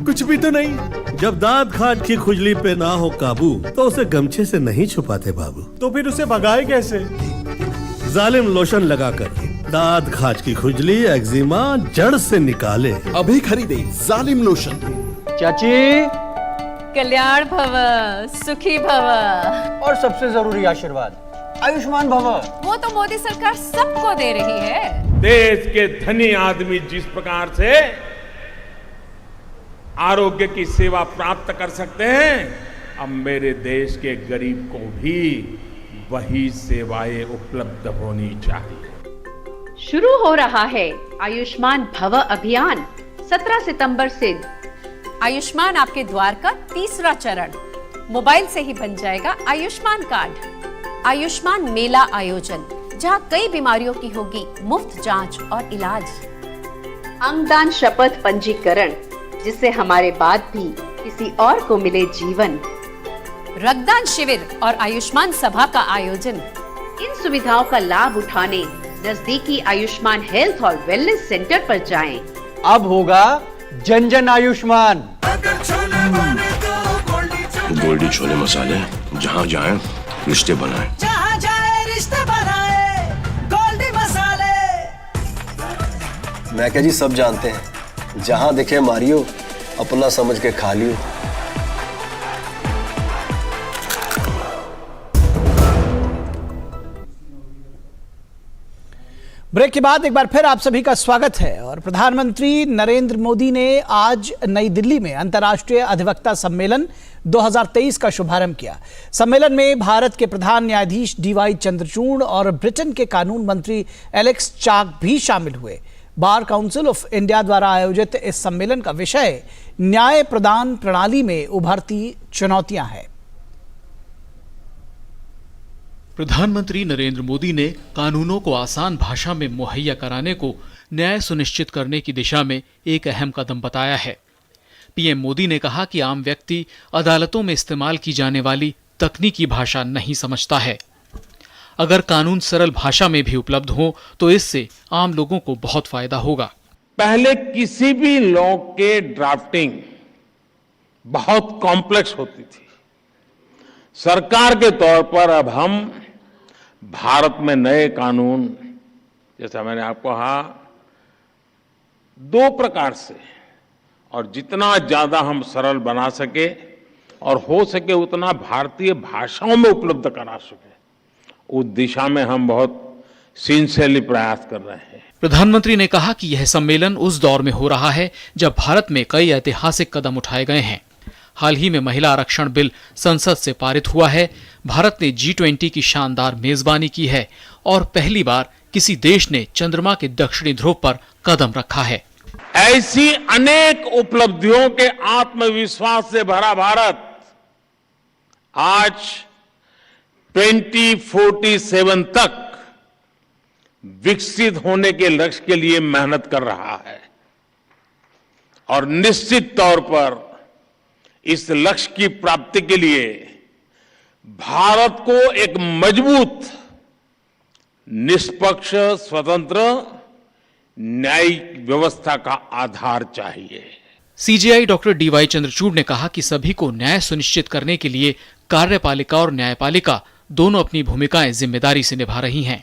कुछ भी तो नहीं। जब दांत खाज की खुजली पे ना हो काबू तो उसे गमछे से नहीं छुपाते बाबू। तो फिर उसे भगाए कैसे? जालिम लोशन लगाकर दांत खाज की खुजली एक्जिमा जड़ से निकाले। अभी खरीदे जालिम लोशन। चाची, कल्याण भव, सुखी भव, और सबसे जरूरी आशीर्वाद, आयुष्मान भव। वो तो मोदी सरकार सबको दे रही है। देश के धनी आदमी जिस प्रकार से आरोग्य की सेवा प्राप्त कर सकते हैं, अब मेरे देश के गरीब को भी वही सेवाएं उपलब्ध होनी चाहिए। शुरू हो रहा है आयुष्मान भव अभियान 17 सितंबर से। आयुष्मान आपके द्वार का तीसरा चरण। मोबाइल से ही बन जाएगा आयुष्मान कार्ड। आयुष्मान मेला आयोजन, जहां कई बीमारियों की होगी मुफ्त जांच और इलाज। अंगदान शपथ पंजीकरण, जिससे हमारे बाद भी किसी और को मिले जीवन। रक्तदान शिविर और आयुष्मान सभा का आयोजन। इन सुविधाओं का लाभ उठाने नजदीकी आयुष्मान हेल्थ और वेलनेस सेंटर पर जाएं। अब होगा जन जन आयुष्मान। गोल्डी छोले मसाले, जहाँ जाए रिश्ते बनाए, जहाँ जाए रिश्ते बनाए, गोल्डी मसाले। मैं क्या जी सब जानते हैं, जहां देखे मारियो, अपना समझ के खा लियो। ब्रेक के बाद एक बार फिर आप सभी का स्वागत है। और प्रधानमंत्री नरेंद्र मोदी ने आज नई दिल्ली में अंतर्राष्ट्रीय अधिवक्ता सम्मेलन 2023 का शुभारंभ किया। सम्मेलन में भारत के प्रधान न्यायाधीश डीवाई चंद्रचूड़ और ब्रिटेन के कानून मंत्री एलेक्स चाक भी शामिल हुए। बार काउंसिल ऑफ इंडिया द्वारा आयोजित इस सम्मेलन का विषय न्याय प्रदान प्रणाली में उभरती चुनौतियां हैं। प्रधानमंत्री नरेंद्र मोदी ने कानूनों को आसान भाषा में मुहैया कराने को न्याय सुनिश्चित करने की दिशा में एक अहम कदम बताया है। पीएम मोदी ने कहा कि आम व्यक्ति अदालतों में इस्तेमाल की जाने वाली तकनीकी भाषा नहीं समझता है। अगर कानून सरल भाषा में भी उपलब्ध हो तो इससे आम लोगों को बहुत फायदा होगा। पहले किसी भी लॉ के ड्राफ्टिंग बहुत कॉम्प्लेक्स होती थी। सरकार के तौर पर अब हम भारत में नए कानून, जैसा मैंने आपको कहा, 2 प्रकार से, और जितना ज्यादा हम सरल बना सके और हो सके उतना भारतीय भाषाओं में उपलब्ध करा सके, उस दिशा में हम बहुत सिंसियरली प्रयास कर रहे हैं। प्रधानमंत्री ने कहा कि यह सम्मेलन उस दौर में हो रहा है जब भारत में कई ऐतिहासिक कदम उठाए गए हैं। हाल ही में महिला आरक्षण बिल संसद से पारित हुआ है। भारत ने G20 की शानदार मेजबानी की है और पहली बार किसी देश ने चंद्रमा के दक्षिणी ध्रुव पर कदम रखा है। ऐसी अनेक उपलब्धियों के आत्मविश्वास से भरा भारत आज 2047 तक विकसित होने के लक्ष्य के लिए मेहनत कर रहा है और निश्चित तौर पर इस लक्ष्य की प्राप्ति के लिए भारत को एक मजबूत, निष्पक्ष, स्वतंत्र न्यायिक व्यवस्था का आधार चाहिए। सीजेआई डॉक्टर डीवाई चंद्रचूड़ ने कहा कि सभी को न्याय सुनिश्चित करने के लिए कार्यपालिका और न्यायपालिका दोनों अपनी भूमिकाएं जिम्मेदारी से निभा रही हैं।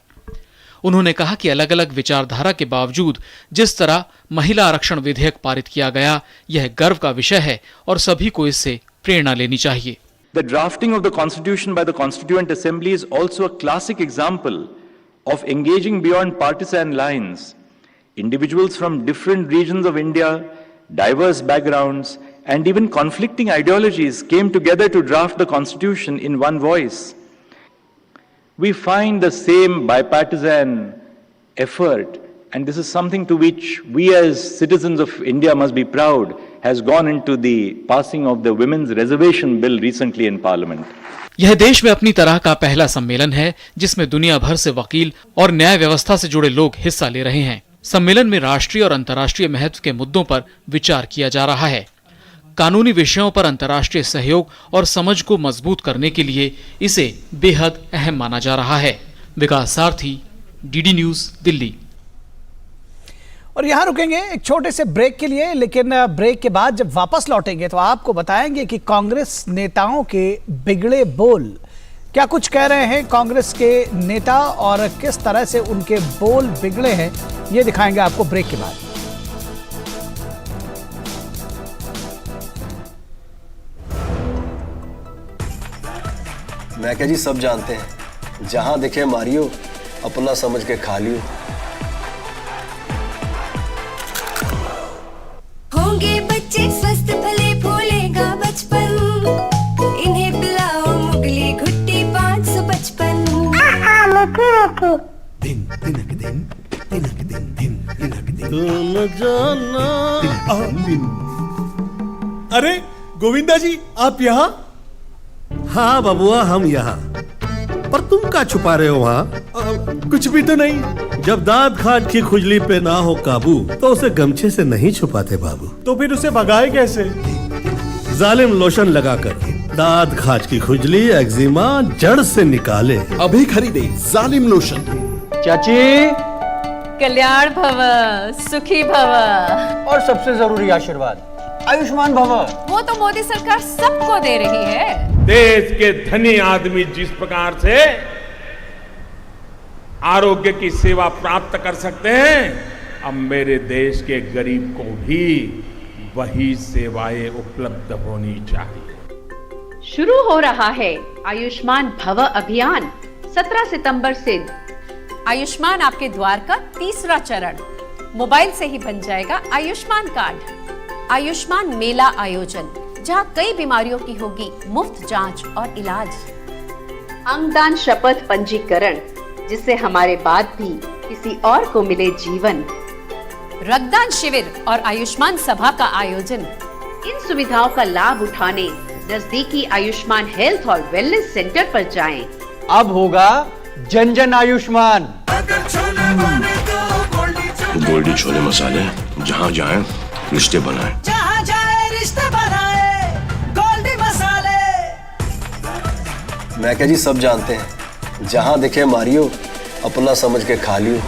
उन्होंने कहा कि अलग अलग विचारधारा के बावजूद जिस तरह महिला आरक्षण विधेयक पारित किया गया, यह गर्व का विषय है और सभी को इससे प्रेरणा लेनी चाहिए। The drafting of the Constitution by the Constituent Assembly is also a classic example of engaging beyond partisan lines individuals from different regions of India, diverse backgrounds, and even conflicting ideologies came together to draft the Constitution in one voice. We find the same bipartisan effort, and this is something to which we as citizens of India must be proud, has gone into the passing of the Women's Reservation Bill recently in Parliament. यह देश में अपनी तरह का पहला सम्मेलन है जिसमें दुनिया भर से वकील और न्याय व्यवस्था से जुड़े लोग हिस्सा ले रहे हैं। सम्मेलन में राष्ट्रीय और अंतर्राष्ट्रीय महत्व के मुद्दों पर विचार किया जा रहा है। कानूनी विषयों पर अंतर्राष्ट्रीय सहयोग और समझ को मजबूत करने के लिए इसे बेहद अहम माना जा रहा है। विकास सारथी, डीडी न्यूज, दिल्ली। और यहाँ रुकेंगे एक छोटे से ब्रेक के लिए, लेकिन ब्रेक के बाद जब वापस लौटेंगे तो आपको बताएंगे कि कांग्रेस नेताओं के बिगड़े बोल क्या कुछ कह रहे हैं कांग्रेस के नेता और किस तरह से उनके बोल बिगड़े हैं, ये दिखाएंगे आपको ब्रेक के बाद। मैं क्या जी सब जानते हैं, जहां दिखे मारियो, अपना समझ के खा लियो। होंगे बच्चे स्वस्थ भले फूलेगा बचपन, इन्हें पिलाओ मुगली घुट्टी 555। दिन तिनक दिन तिनक दिन दिन तिनक दिन तुम जाना। अरे गोविंदा जी, आप यहाँ? हाँ बबुआ, हम यहाँ। पर तुम क्या छुपा रहे हो वहाँ? कुछ भी तो नहीं। जब दांत खाट की खुजली पे ना हो काबू तो उसे गमछे से नहीं छुपाते बाबू। तो फिर उसे भगाए कैसे? जालिम लोशन लगाकर दांत खाट की खुजली, एक्जिमा जड़ से निकाले। अभी खरीदे जालिम लोशन। चाची, कल्याण भव, सुखी भव, और सबसे जरूरी आशीर्वाद, आयुष्मान भव। वो तो मोदी सरकार सबको दे रही है। देश के धनी आदमी जिस प्रकार से आरोग्य की सेवा प्राप्त कर सकते हैं, अब मेरे देश के गरीब को भी वही सेवाएं उपलब्ध होनी चाहिए। शुरू हो रहा है आयुष्मान भव अभियान 17 सितंबर से। आयुष्मान आपके द्वार का तीसरा चरण। मोबाइल से ही बन जाएगा आयुष्मान कार्ड। आयुष्मान मेला आयोजन, जहां कई बीमारियों की होगी मुफ्त जांच और इलाज। अंगदान शपथ पंजीकरण, जिससे हमारे बाद भी किसी और को मिले जीवन। रक्तदान शिविर और आयुष्मान सभा का आयोजन। इन सुविधाओं का लाभ उठाने नजदीकी आयुष्मान हेल्थ और वेलनेस सेंटर पर जाएं। अब होगा जन जन आयुष्मान। गोल्डी छोले मसाले, जहाँ जाए रिश्ते बनाए, जहाँ जाए रिश्ते बनाए, गोल्डी मसाले। मैं क्या जी सब जानते हैं, जहां दिखे मारियो, अपना समझ के खा लियो।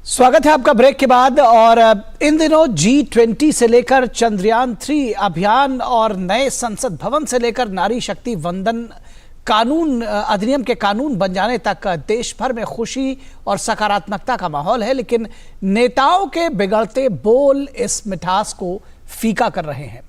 स्वागत है आपका ब्रेक के बाद। और इन दिनों G20 से लेकर चंद्रयान 3 अभियान और नए संसद भवन से लेकर नारी शक्ति वंदन कानून अधिनियम के कानून बन जाने तक देश भर में खुशी और सकारात्मकता का माहौल है, लेकिन नेताओं के बिगड़ते बोल इस मिठास को फीका कर रहे हैं।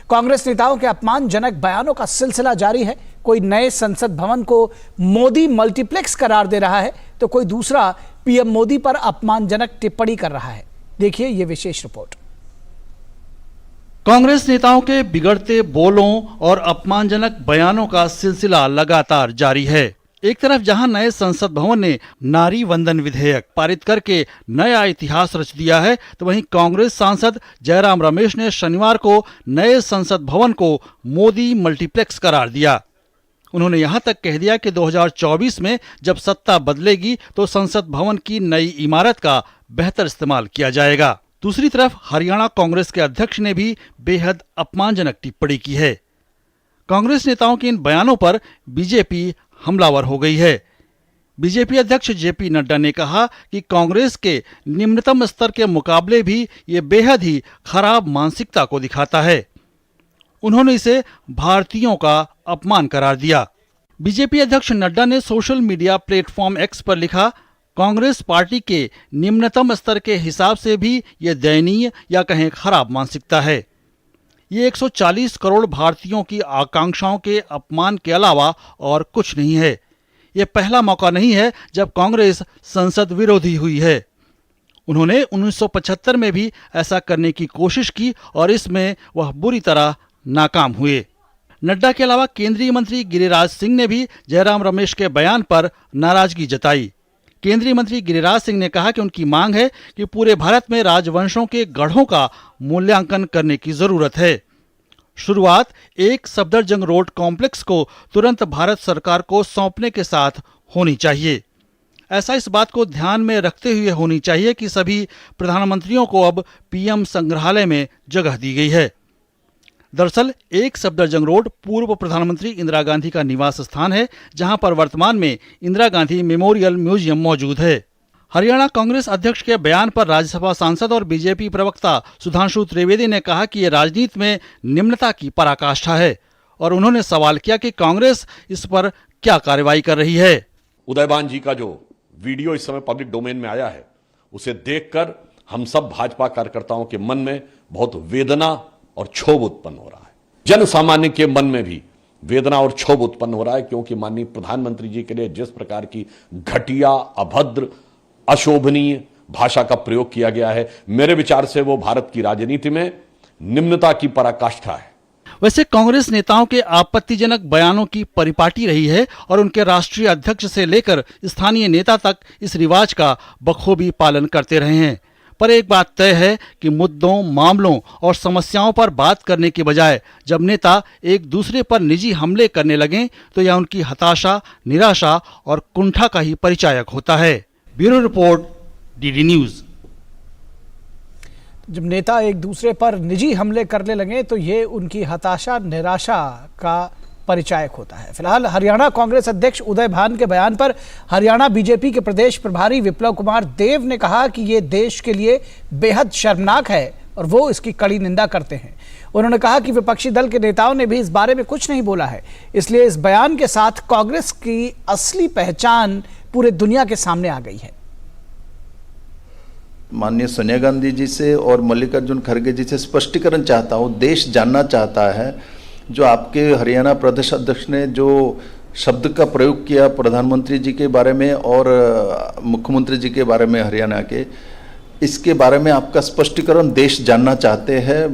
कांग्रेस नेताओं के अपमानजनक बयानों का सिलसिला जारी है। कोई नए संसद भवन को मोदी मल्टीप्लेक्स करार दे रहा है तो कोई दूसरा पीएम मोदी पर अपमानजनक टिप्पणी कर रहा है। देखिए ये विशेष रिपोर्ट। कांग्रेस नेताओं के बिगड़ते बोलों और अपमानजनक बयानों का सिलसिला लगातार जारी है। एक तरफ जहां नए संसद भवन ने नारी वंदन विधेयक पारित करके नया इतिहास रच दिया है, तो वहीं कांग्रेस सांसद जयराम रमेश ने शनिवार को नए संसद भवन को मोदी मल्टीप्लेक्स करार दिया। उन्होंने यहां तक कह दिया कि 2024 में जब सत्ता बदलेगी तो संसद भवन की नई इमारत का बेहतर इस्तेमाल किया जाएगा। दूसरी तरफ हरियाणा कांग्रेस के अध्यक्ष ने भी बेहद अपमानजनक टिप्पणी की है। कांग्रेस नेताओं के इन बयानों पर बीजेपी हमलावर हो गई है। बीजेपी अध्यक्ष जेपी नड्डा ने कहा कि कांग्रेस के निम्नतम स्तर के मुकाबले भी ये बेहद ही खराब मानसिकता को दिखाता है। उन्होंने इसे भारतीयों का अपमान करार दिया। बीजेपी अध्यक्ष नड्डा ने सोशल मीडिया प्लेटफॉर्म एक्स पर लिखा, कांग्रेस पार्टी के निम्नतम स्तर के हिसाब से भी ये दयनीय या कहें खराब मानसिकता है। ये 140 करोड़ भारतीयों की आकांक्षाओं के अपमान के अलावा और कुछ नहीं है। ये पहला मौका नहीं है जब कांग्रेस संसद विरोधी हुई है। उन्होंने 1975 में भी ऐसा करने की कोशिश की और इसमें वह बुरी तरह नाकाम हुए। नड्डा के अलावा केंद्रीय मंत्री गिरिराज सिंह ने भी जयराम रमेश के बयान पर नाराजगी जताई। केंद्रीय मंत्री गिरिराज सिंह ने कहा कि उनकी मांग है कि पूरे भारत में राजवंशों के गढ़ों का मूल्यांकन करने की जरूरत है। शुरुआत एक सफदरजंग रोड कॉम्प्लेक्स को तुरंत भारत सरकार को सौंपने के साथ होनी चाहिए। ऐसा इस बात को ध्यान में रखते हुए होनी चाहिए कि सभी प्रधानमंत्रियों को अब पीएम संग्रहालय में जगह दी गई है। दरअसल एक सफदरजंग रोड पूर्व प्रधानमंत्री इंदिरा गांधी का निवास स्थान है, जहां पर वर्तमान में इंदिरा गांधी मेमोरियल म्यूजियम मौजूद है। हरियाणा कांग्रेस अध्यक्ष के बयान पर राज्यसभा सांसद और बीजेपी प्रवक्ता सुधांशु त्रिवेदी ने कहा कि ये राजनीति में निम्नता की पराकाष्ठा है और उन्होंने सवाल किया कि कांग्रेस इस पर क्या कार्रवाई कर रही है। उदयभान जी का जो वीडियो इस समय पब्लिक डोमेन में आया है, उसे देखकर हम सब भाजपा कार्यकर्ताओं के मन में बहुत वेदना और क्षोभ उत्पन्न हो रहा है। जन सामान्य के मन में भी वेदना और क्षोभ उत्पन्न हो रहा है, क्योंकि माननीय प्रधानमंत्री जी के लिए जिस प्रकार की घटिया, अभद्र, अशोभनीय भाषा का प्रयोग किया गया है, मेरे विचार से वो भारत की राजनीति में निम्नता की पराकाष्ठा है। वैसे कांग्रेस नेताओं के आपत्तिजनक बयानों की परिपाटी रही है और उनके राष्ट्रीय अध्यक्ष से लेकर स्थानीय नेता तक इस रिवाज का बखूबी पालन करते रहे हैं। पर एक बात तय है कि मुद्दों, मामलों और समस्याओं पर बात करने के बजाय जब नेता एक दूसरे पर निजी हमले करने लगें तो यह उनकी हताशा, निराशा और कुंठा का ही परिचायक होता है। Bureau report, DD news. जब नेता एक दूसरे पर निजी हमले करने लगे तो ये उनकी हताशा, निराशा का परिचायक होता है। फिलहाल हरियाणा कांग्रेस अध्यक्ष उदय भान के बयान पर हरियाणा बीजेपी के प्रदेश प्रभारी विप्लव कुमार देव ने कहा कि ये देश के लिए बेहद शर्मनाक है और वो इसकी कड़ी निंदा करते हैं। उन्होंने कहा कि विपक्षी दल के नेताओं ने भी इस बारे में कुछ नहीं बोला है, इसलिए इस बयान के साथ कांग्रेस की असली पहचान पूरे दुनिया के सामने आ गई है। माननीय सोनिया गांधी जी से और मल्लिकार्जुन खड़गे जी से स्पष्टीकरण चाहता हूँ, देश जानना चाहता है। जो आपके हरियाणा प्रदेश अध्यक्ष ने जो शब्द का प्रयोग किया प्रधानमंत्री जी के बारे में और मुख्यमंत्री जी के बारे में हरियाणा के, इसके बारे में आपका स्पष्टीकरण देश जानना चाहते हैं।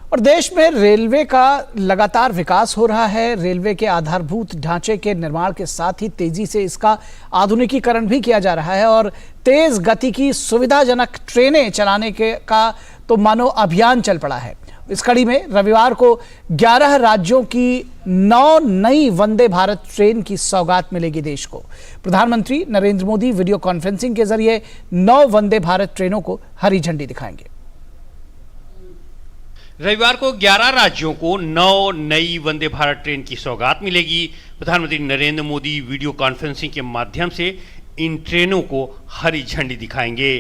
और देश में रेलवे का लगातार विकास हो रहा है। रेलवे के आधारभूत ढांचे के निर्माण के साथ ही तेजी से इसका आधुनिकीकरण भी किया जा रहा है और तेज गति की सुविधाजनक ट्रेनें चलाने का तो मानो अभियान चल पड़ा है। इस कड़ी में रविवार को 11 राज्यों की 9 नई वंदे भारत ट्रेन की सौगात मिलेगी देश को। प्रधानमंत्री नरेंद्र मोदी वीडियो कॉन्फ्रेंसिंग के जरिए 9 वंदे भारत ट्रेनों को हरी झंडी दिखाएंगे। रविवार को 11 राज्यों को 9 नई वंदे भारत ट्रेन की सौगात मिलेगी। प्रधानमंत्री नरेंद्र मोदी वीडियो कॉन्फ्रेंसिंग के माध्यम से इन ट्रेनों को हरी झंडी दिखाएंगे।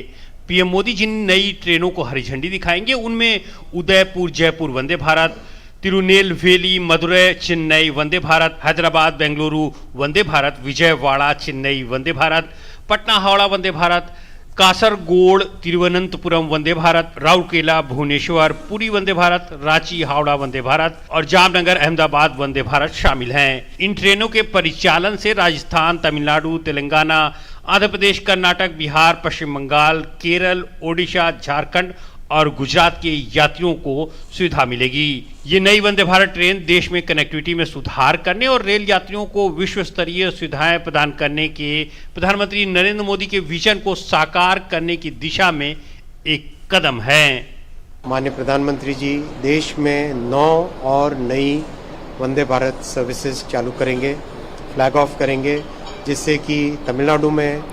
पीएम मोदी जिन नई ट्रेनों को हरी झंडी दिखाएंगे उनमें उदयपुर जयपुर वंदे भारत, तिरुनेलवेली मदुरै चेन्नई वंदे भारत, हैदराबाद बेंगलुरु वंदे भारत, विजयवाड़ा चेन्नई वंदे भारत, पटना हावड़ा वंदे भारत, कासरगोड तिरुवनंतपुरम वंदे भारत, राउरकेला भुवनेश्वर पुरी वंदे भारत, रांची हावड़ा वंदे भारत और जामनगर अहमदाबाद वंदे भारत शामिल हैं। इन ट्रेनों के परिचालन से राजस्थान, तमिलनाडु, तेलंगाना, आंध्र प्रदेश, कर्नाटक, बिहार, पश्चिम बंगाल, केरल, ओडिशा, झारखंड और गुजरात के यात्रियों को सुविधा मिलेगी। ये नई वंदे भारत ट्रेन देश में कनेक्टिविटी में सुधार करने और रेल यात्रियों को विश्व स्तरीय सुविधाएं प्रदान करने के प्रधानमंत्री नरेंद्र मोदी के विजन को साकार करने की दिशा में एक कदम है। माननीय प्रधानमंत्री जी देश में 9 और नई वंदे भारत सर्विसेज चालू करेंगे, फ्लैग ऑफ करेंगे, जिससे कि तमिलनाडु में,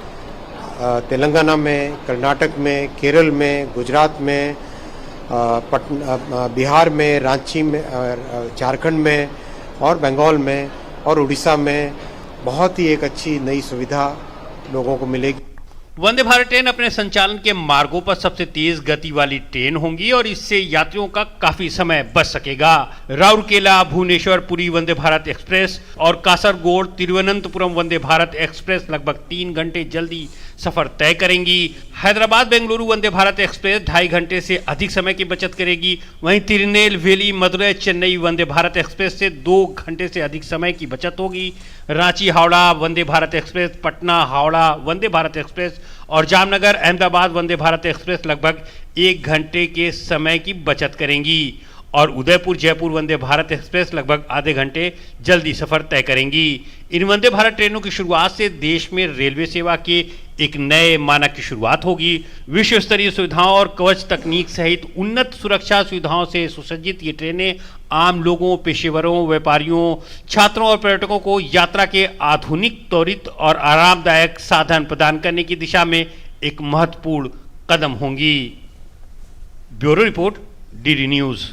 तेलंगाना में, कर्नाटक में, केरल में, गुजरात में, बिहार में, रांची में, झारखंड में और बंगाल में और उड़ीसा में बहुत ही एक अच्छी नई सुविधा लोगों को मिलेगी। वंदे भारत ट्रेन अपने संचालन के मार्गों पर सबसे तेज गति वाली ट्रेन होंगी और इससे यात्रियों का काफी समय बच सकेगा। राउरकेला भुवनेश्वर पुरी वंदे भारत एक्सप्रेस और कासरगोड तिरुवनंतपुरम वंदे भारत एक्सप्रेस लगभग 3 घंटे जल्दी सफर तय करेंगी। हैदराबाद बेंगलुरु वंदे भारत एक्सप्रेस 2.5 घंटे से अधिक समय की बचत करेगी। वहीं तिरुनेलवेली मदुरै चेन्नई वंदे भारत एक्सप्रेस से 2 घंटे से अधिक समय की बचत होगी। रांची हावड़ा वंदे भारत एक्सप्रेस, पटना हावड़ा वंदे भारत एक्सप्रेस और जामनगर अहमदाबाद वंदे भारत एक्सप्रेस लगभग 1 घंटे के समय की बचत करेंगी और उदयपुर जयपुर वंदे भारत एक्सप्रेस लगभग आधे घंटे जल्दी सफर तय करेंगी। इन वंदे भारत ट्रेनों की शुरुआत से देश में रेलवे सेवा के एक नए मानक की शुरुआत होगी। विश्व स्तरीय सुविधाओं और कवच तकनीक सहित उन्नत सुरक्षा सुविधाओं से सुसज्जित ये ट्रेनें आम लोगों, पेशेवरों, व्यापारियों, छात्रों और पर्यटकों को यात्रा के आधुनिक, त्वरित और आरामदायक साधन प्रदान करने की दिशा में एक महत्वपूर्ण कदम होंगी। Bureau report, DD news.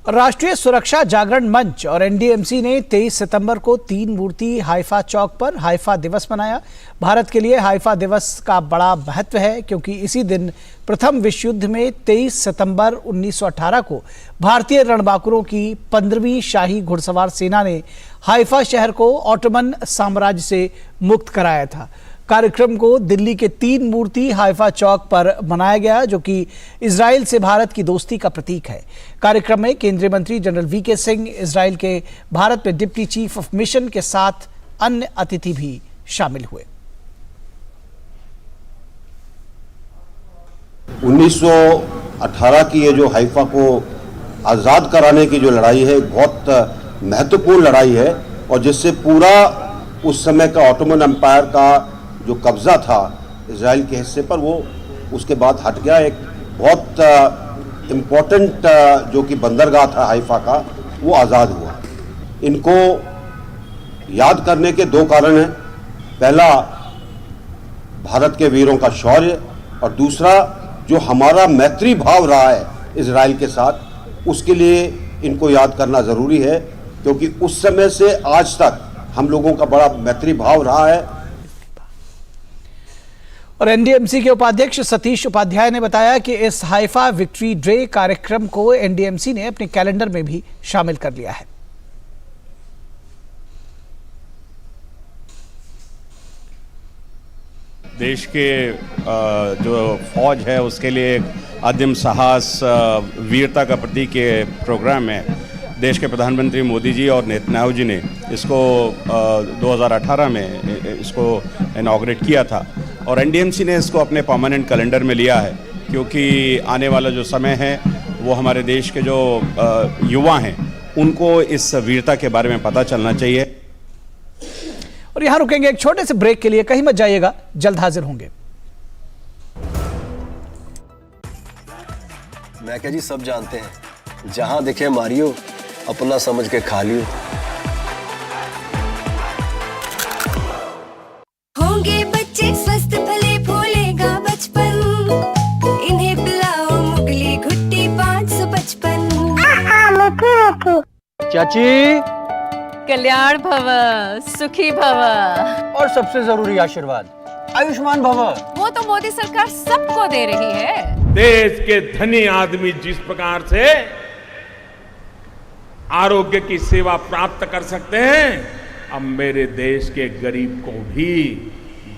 राष्ट्रीय सुरक्षा जागरण मंच और एनडीएमसी ने 23 सितंबर को 3 मूर्ति हाइफा चौक पर हाइफा दिवस मनाया। भारत के लिए हाइफा दिवस का बड़ा महत्व है क्योंकि इसी दिन प्रथम विश्व युद्ध में 23 सितंबर 1918 को भारतीय रणबांकुरों की 15वीं शाही घुड़सवार सेना ने हाइफा शहर को ऑटोमन साम्राज्य से मुक्त कराया था। कार्यक्रम को दिल्ली के 3 मूर्ति हाइफा चौक पर मनाया गया जो कि इजराइल से भारत की दोस्ती का प्रतीक है। कार्यक्रम में केंद्रीय मंत्री जनरल वीके सिंह, इजराइल के भारत में डिप्टी चीफ ऑफ मिशन के साथ अन्य अतिथि भी शामिल हुए। 1918 की ये जो हाइफा को आज़ाद कराने की जो लड़ाई है, बहुत महत्वपूर्ण लड़ाई है और जिससे पूरा उस समय का ऑटोमन एम्पायर का जो कब्जा था इजराइल के हिस्से पर, वो उसके बाद हट गया। एक बहुत इम्पोर्टेंट जो कि बंदरगाह था हाइफा का, वो आज़ाद हुआ। इनको याद करने के 2 कारण हैं। पहला, भारत के वीरों का शौर्य और दूसरा, जो हमारा मैत्री भाव रहा है इजराइल के साथ, उसके लिए इनको याद करना ज़रूरी है क्योंकि उस समय से आज तक हम लोगों का बड़ा मैत्री भाव रहा है। और एनडीएमसी के उपाध्यक्ष सतीश उपाध्याय ने बताया कि इस हाइफा विक्ट्री डे कार्यक्रम को एनडीएमसी ने अपने कैलेंडर में भी शामिल कर लिया है। देश के जो फौज है उसके लिए एक अदम्य साहस, वीरता का प्रतीक ये प्रोग्राम है। देश के प्रधानमंत्री मोदी जी और नेतन्याहू जी ने इसको 2018 में इसको इनॉग्रेट किया था और एनडीएमसी ने इसको अपने परमानेंट कैलेंडर में लिया है क्योंकि आने वाला जो समय है वो हमारे देश के जो युवा हैं उनको इस वीरता के बारे में पता चलना चाहिए। और यहां रुकेंगे एक छोटे से ब्रेक के लिए, कहीं मत जाइएगा, जल्द हाजिर होंगे। मैं क्या जी, सब जानते हैं, जहां दिखे मारियो, अपना समझ के खा लियो। होंगे बच्चे स्वस्थ भले फूलेगा बचपन, इन्हें पिलाओ मुगली घुट्टी 555। चाची, कल्याण भव, सुखी भव और सबसे जरूरी आशीर्वाद, आयुष्मान भव। वो तो मोदी सरकार सबको दे रही है। देश के धनी आदमी जिस प्रकार से आरोग्य की सेवा प्राप्त कर सकते हैं, अब मेरे देश के गरीब को भी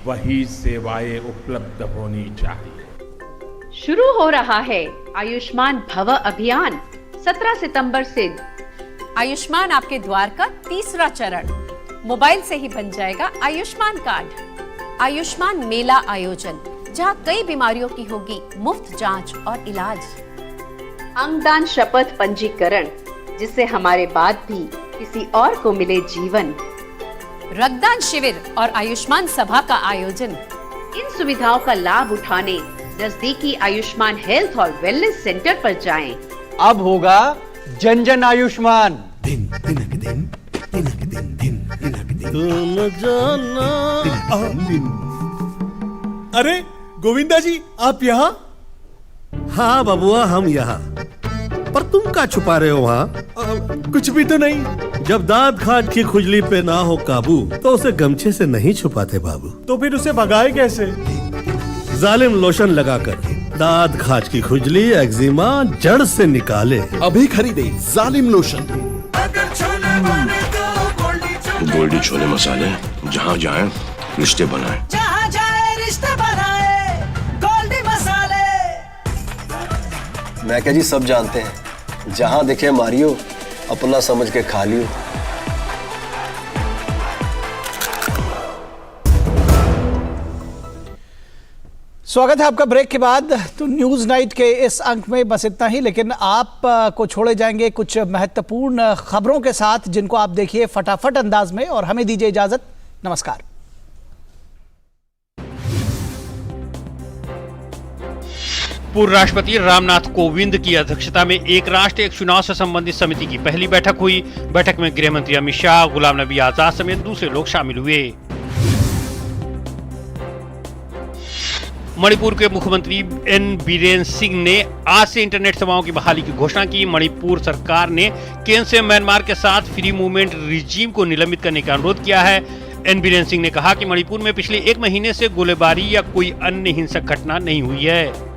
वही सेवाएं उपलब्ध होनी चाहिए। शुरू हो रहा है आयुष्मान भव अभियान 17 सितंबर से। आयुष्मान आपके द्वार का तीसरा चरण। मोबाइल से ही बन जाएगा आयुष्मान कार्ड। आयुष्मान मेला आयोजन, जहां कई बीमारियों की होगी मुफ्त जांच और इलाज। अंगदान शपथ पंजीकरण, जिससे हमारे बाद भी किसी और को मिले जीवन। रक्तदान शिविर और आयुष्मान सभा का आयोजन। इन सुविधाओं का लाभ उठाने नजदीकी आयुष्मान हेल्थ और वेलनेस सेंटर पर जाएं। अब होगा जन जन आयुष्मान। अरे गोविंदा जी, आप यहाँ? हाँ बबुआ, हम यहाँ। पर तुम क्या छुपा रहे हो वहाँ? कुछ भी तो नहीं। जब दांत खाट की खुजली पे ना हो काबू तो उसे गमछे से नहीं छुपाते बाबू। तो फिर उसे भगाए कैसे? जालिम लोशन लगाकर दांत खाट की खुजली, एक्जिमा जड़ से निकाले। अभी खरीदे जालिम लोशन। गोल्डी छोले मसाले, जहाँ जाए रिश्ते बनाए। जहाँ जाए रिश्ते बनाए गोल्डी मसाले। मैं क्या जी सब जानते हैं, जहां देखे मारियो अपना समझ के खा लियो। स्वागत है आपका ब्रेक के बाद। तो न्यूज नाइट के इस अंक में बस इतना ही, लेकिन आप को छोड़े जाएंगे कुछ महत्वपूर्ण खबरों के साथ, जिनको आप देखिए फटाफट अंदाज में, और हमें दीजिए इजाजत। नमस्कार। पूर्व राष्ट्रपति रामनाथ कोविंद की अध्यक्षता में एक राष्ट्र एक चुनाव से संबंधित समिति की पहली बैठक हुई। बैठक में गृह मंत्री अमित शाह, गुलाम नबी आजाद समेत दूसरे लोग शामिल हुए। मणिपुर के मुख्यमंत्री एन बीरेन सिंह ने आज से इंटरनेट सेवाओं की बहाली की घोषणा की। मणिपुर सरकार ने केंद्र से म्यांमार के साथ फ्री मूवमेंट रिजीम को निलंबित करने का अनुरोध किया है। एन बीरेन सिंह ने कहा कि मणिपुर में पिछले 1 महीने से गोलीबारी या कोई अन्य हिंसक घटना नहीं हुई है।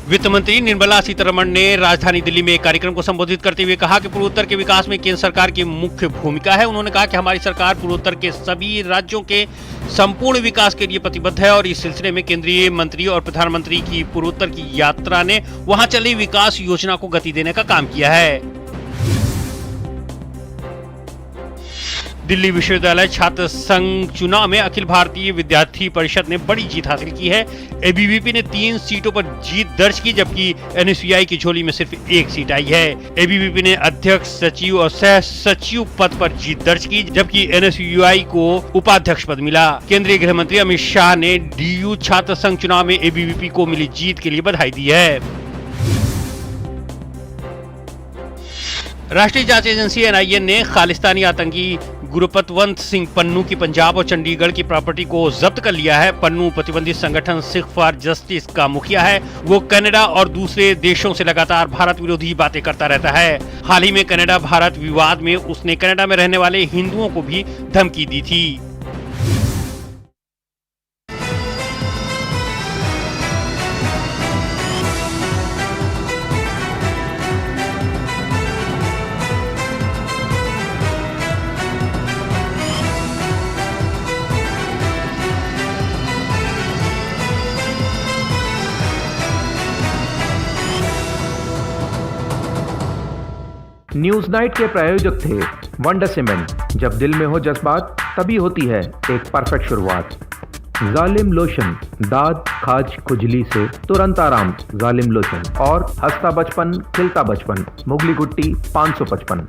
वित्त मंत्री निर्मला सीतारमण ने राजधानी दिल्ली में एक कार्यक्रम को संबोधित करते हुए कहा कि पूर्वोत्तर के विकास में केंद्र सरकार की मुख्य भूमिका है। उन्होंने कहा कि हमारी सरकार पूर्वोत्तर के सभी राज्यों के संपूर्ण विकास के लिए प्रतिबद्ध है और इस सिलसिले में केंद्रीय मंत्री और प्रधानमंत्री की पूर्वोत्तर की यात्रा ने वहां चली विकास योजना को गति देने का काम किया है। दिल्ली विश्वविद्यालय छात्र संघ चुनाव में अखिल भारतीय विद्यार्थी परिषद ने बड़ी जीत हासिल की है। एबीवीपी ने 3 सीटों पर जीत दर्ज की, जबकि एनएसयूआई की झोली में सिर्फ 1 सीट आई है। एबीवीपी ने अध्यक्ष, सचिव और सह सचिव पद पर जीत दर्ज की, जबकि एनएसयूआई को उपाध्यक्ष पद मिला। केंद्रीय गृह मंत्री अमित शाह ने डीयू छात्र संघ चुनाव में एबीवीपी को मिली जीत के लिए बधाई दी है। राष्ट्रीय जांच एजेंसी एनआईए ने खालिस्तानी आतंकी गुरपतवंत सिंह पन्नू की पंजाब और चंडीगढ़ की प्रॉपर्टी को जब्त कर लिया है। पन्नू प्रतिबंधित संगठन सिख फॉर जस्टिस का मुखिया है। वो कनाडा और दूसरे देशों से लगातार भारत विरोधी बातें करता रहता है। हाल ही में कनाडा भारत विवाद में उसने कनाडा में रहने वाले हिंदुओं को भी धमकी दी थी। न्यूज नाइट के प्रायोजक थे वंडर सीमेंट। जब दिल में हो जज्बात तभी होती है एक परफेक्ट शुरुआत। जालिम लोशन, दाद खाज खुजली से तुरंत आराम। जालिम लोशन और हंसता बचपन खिलता बचपन, मुगली गुट्टी 555।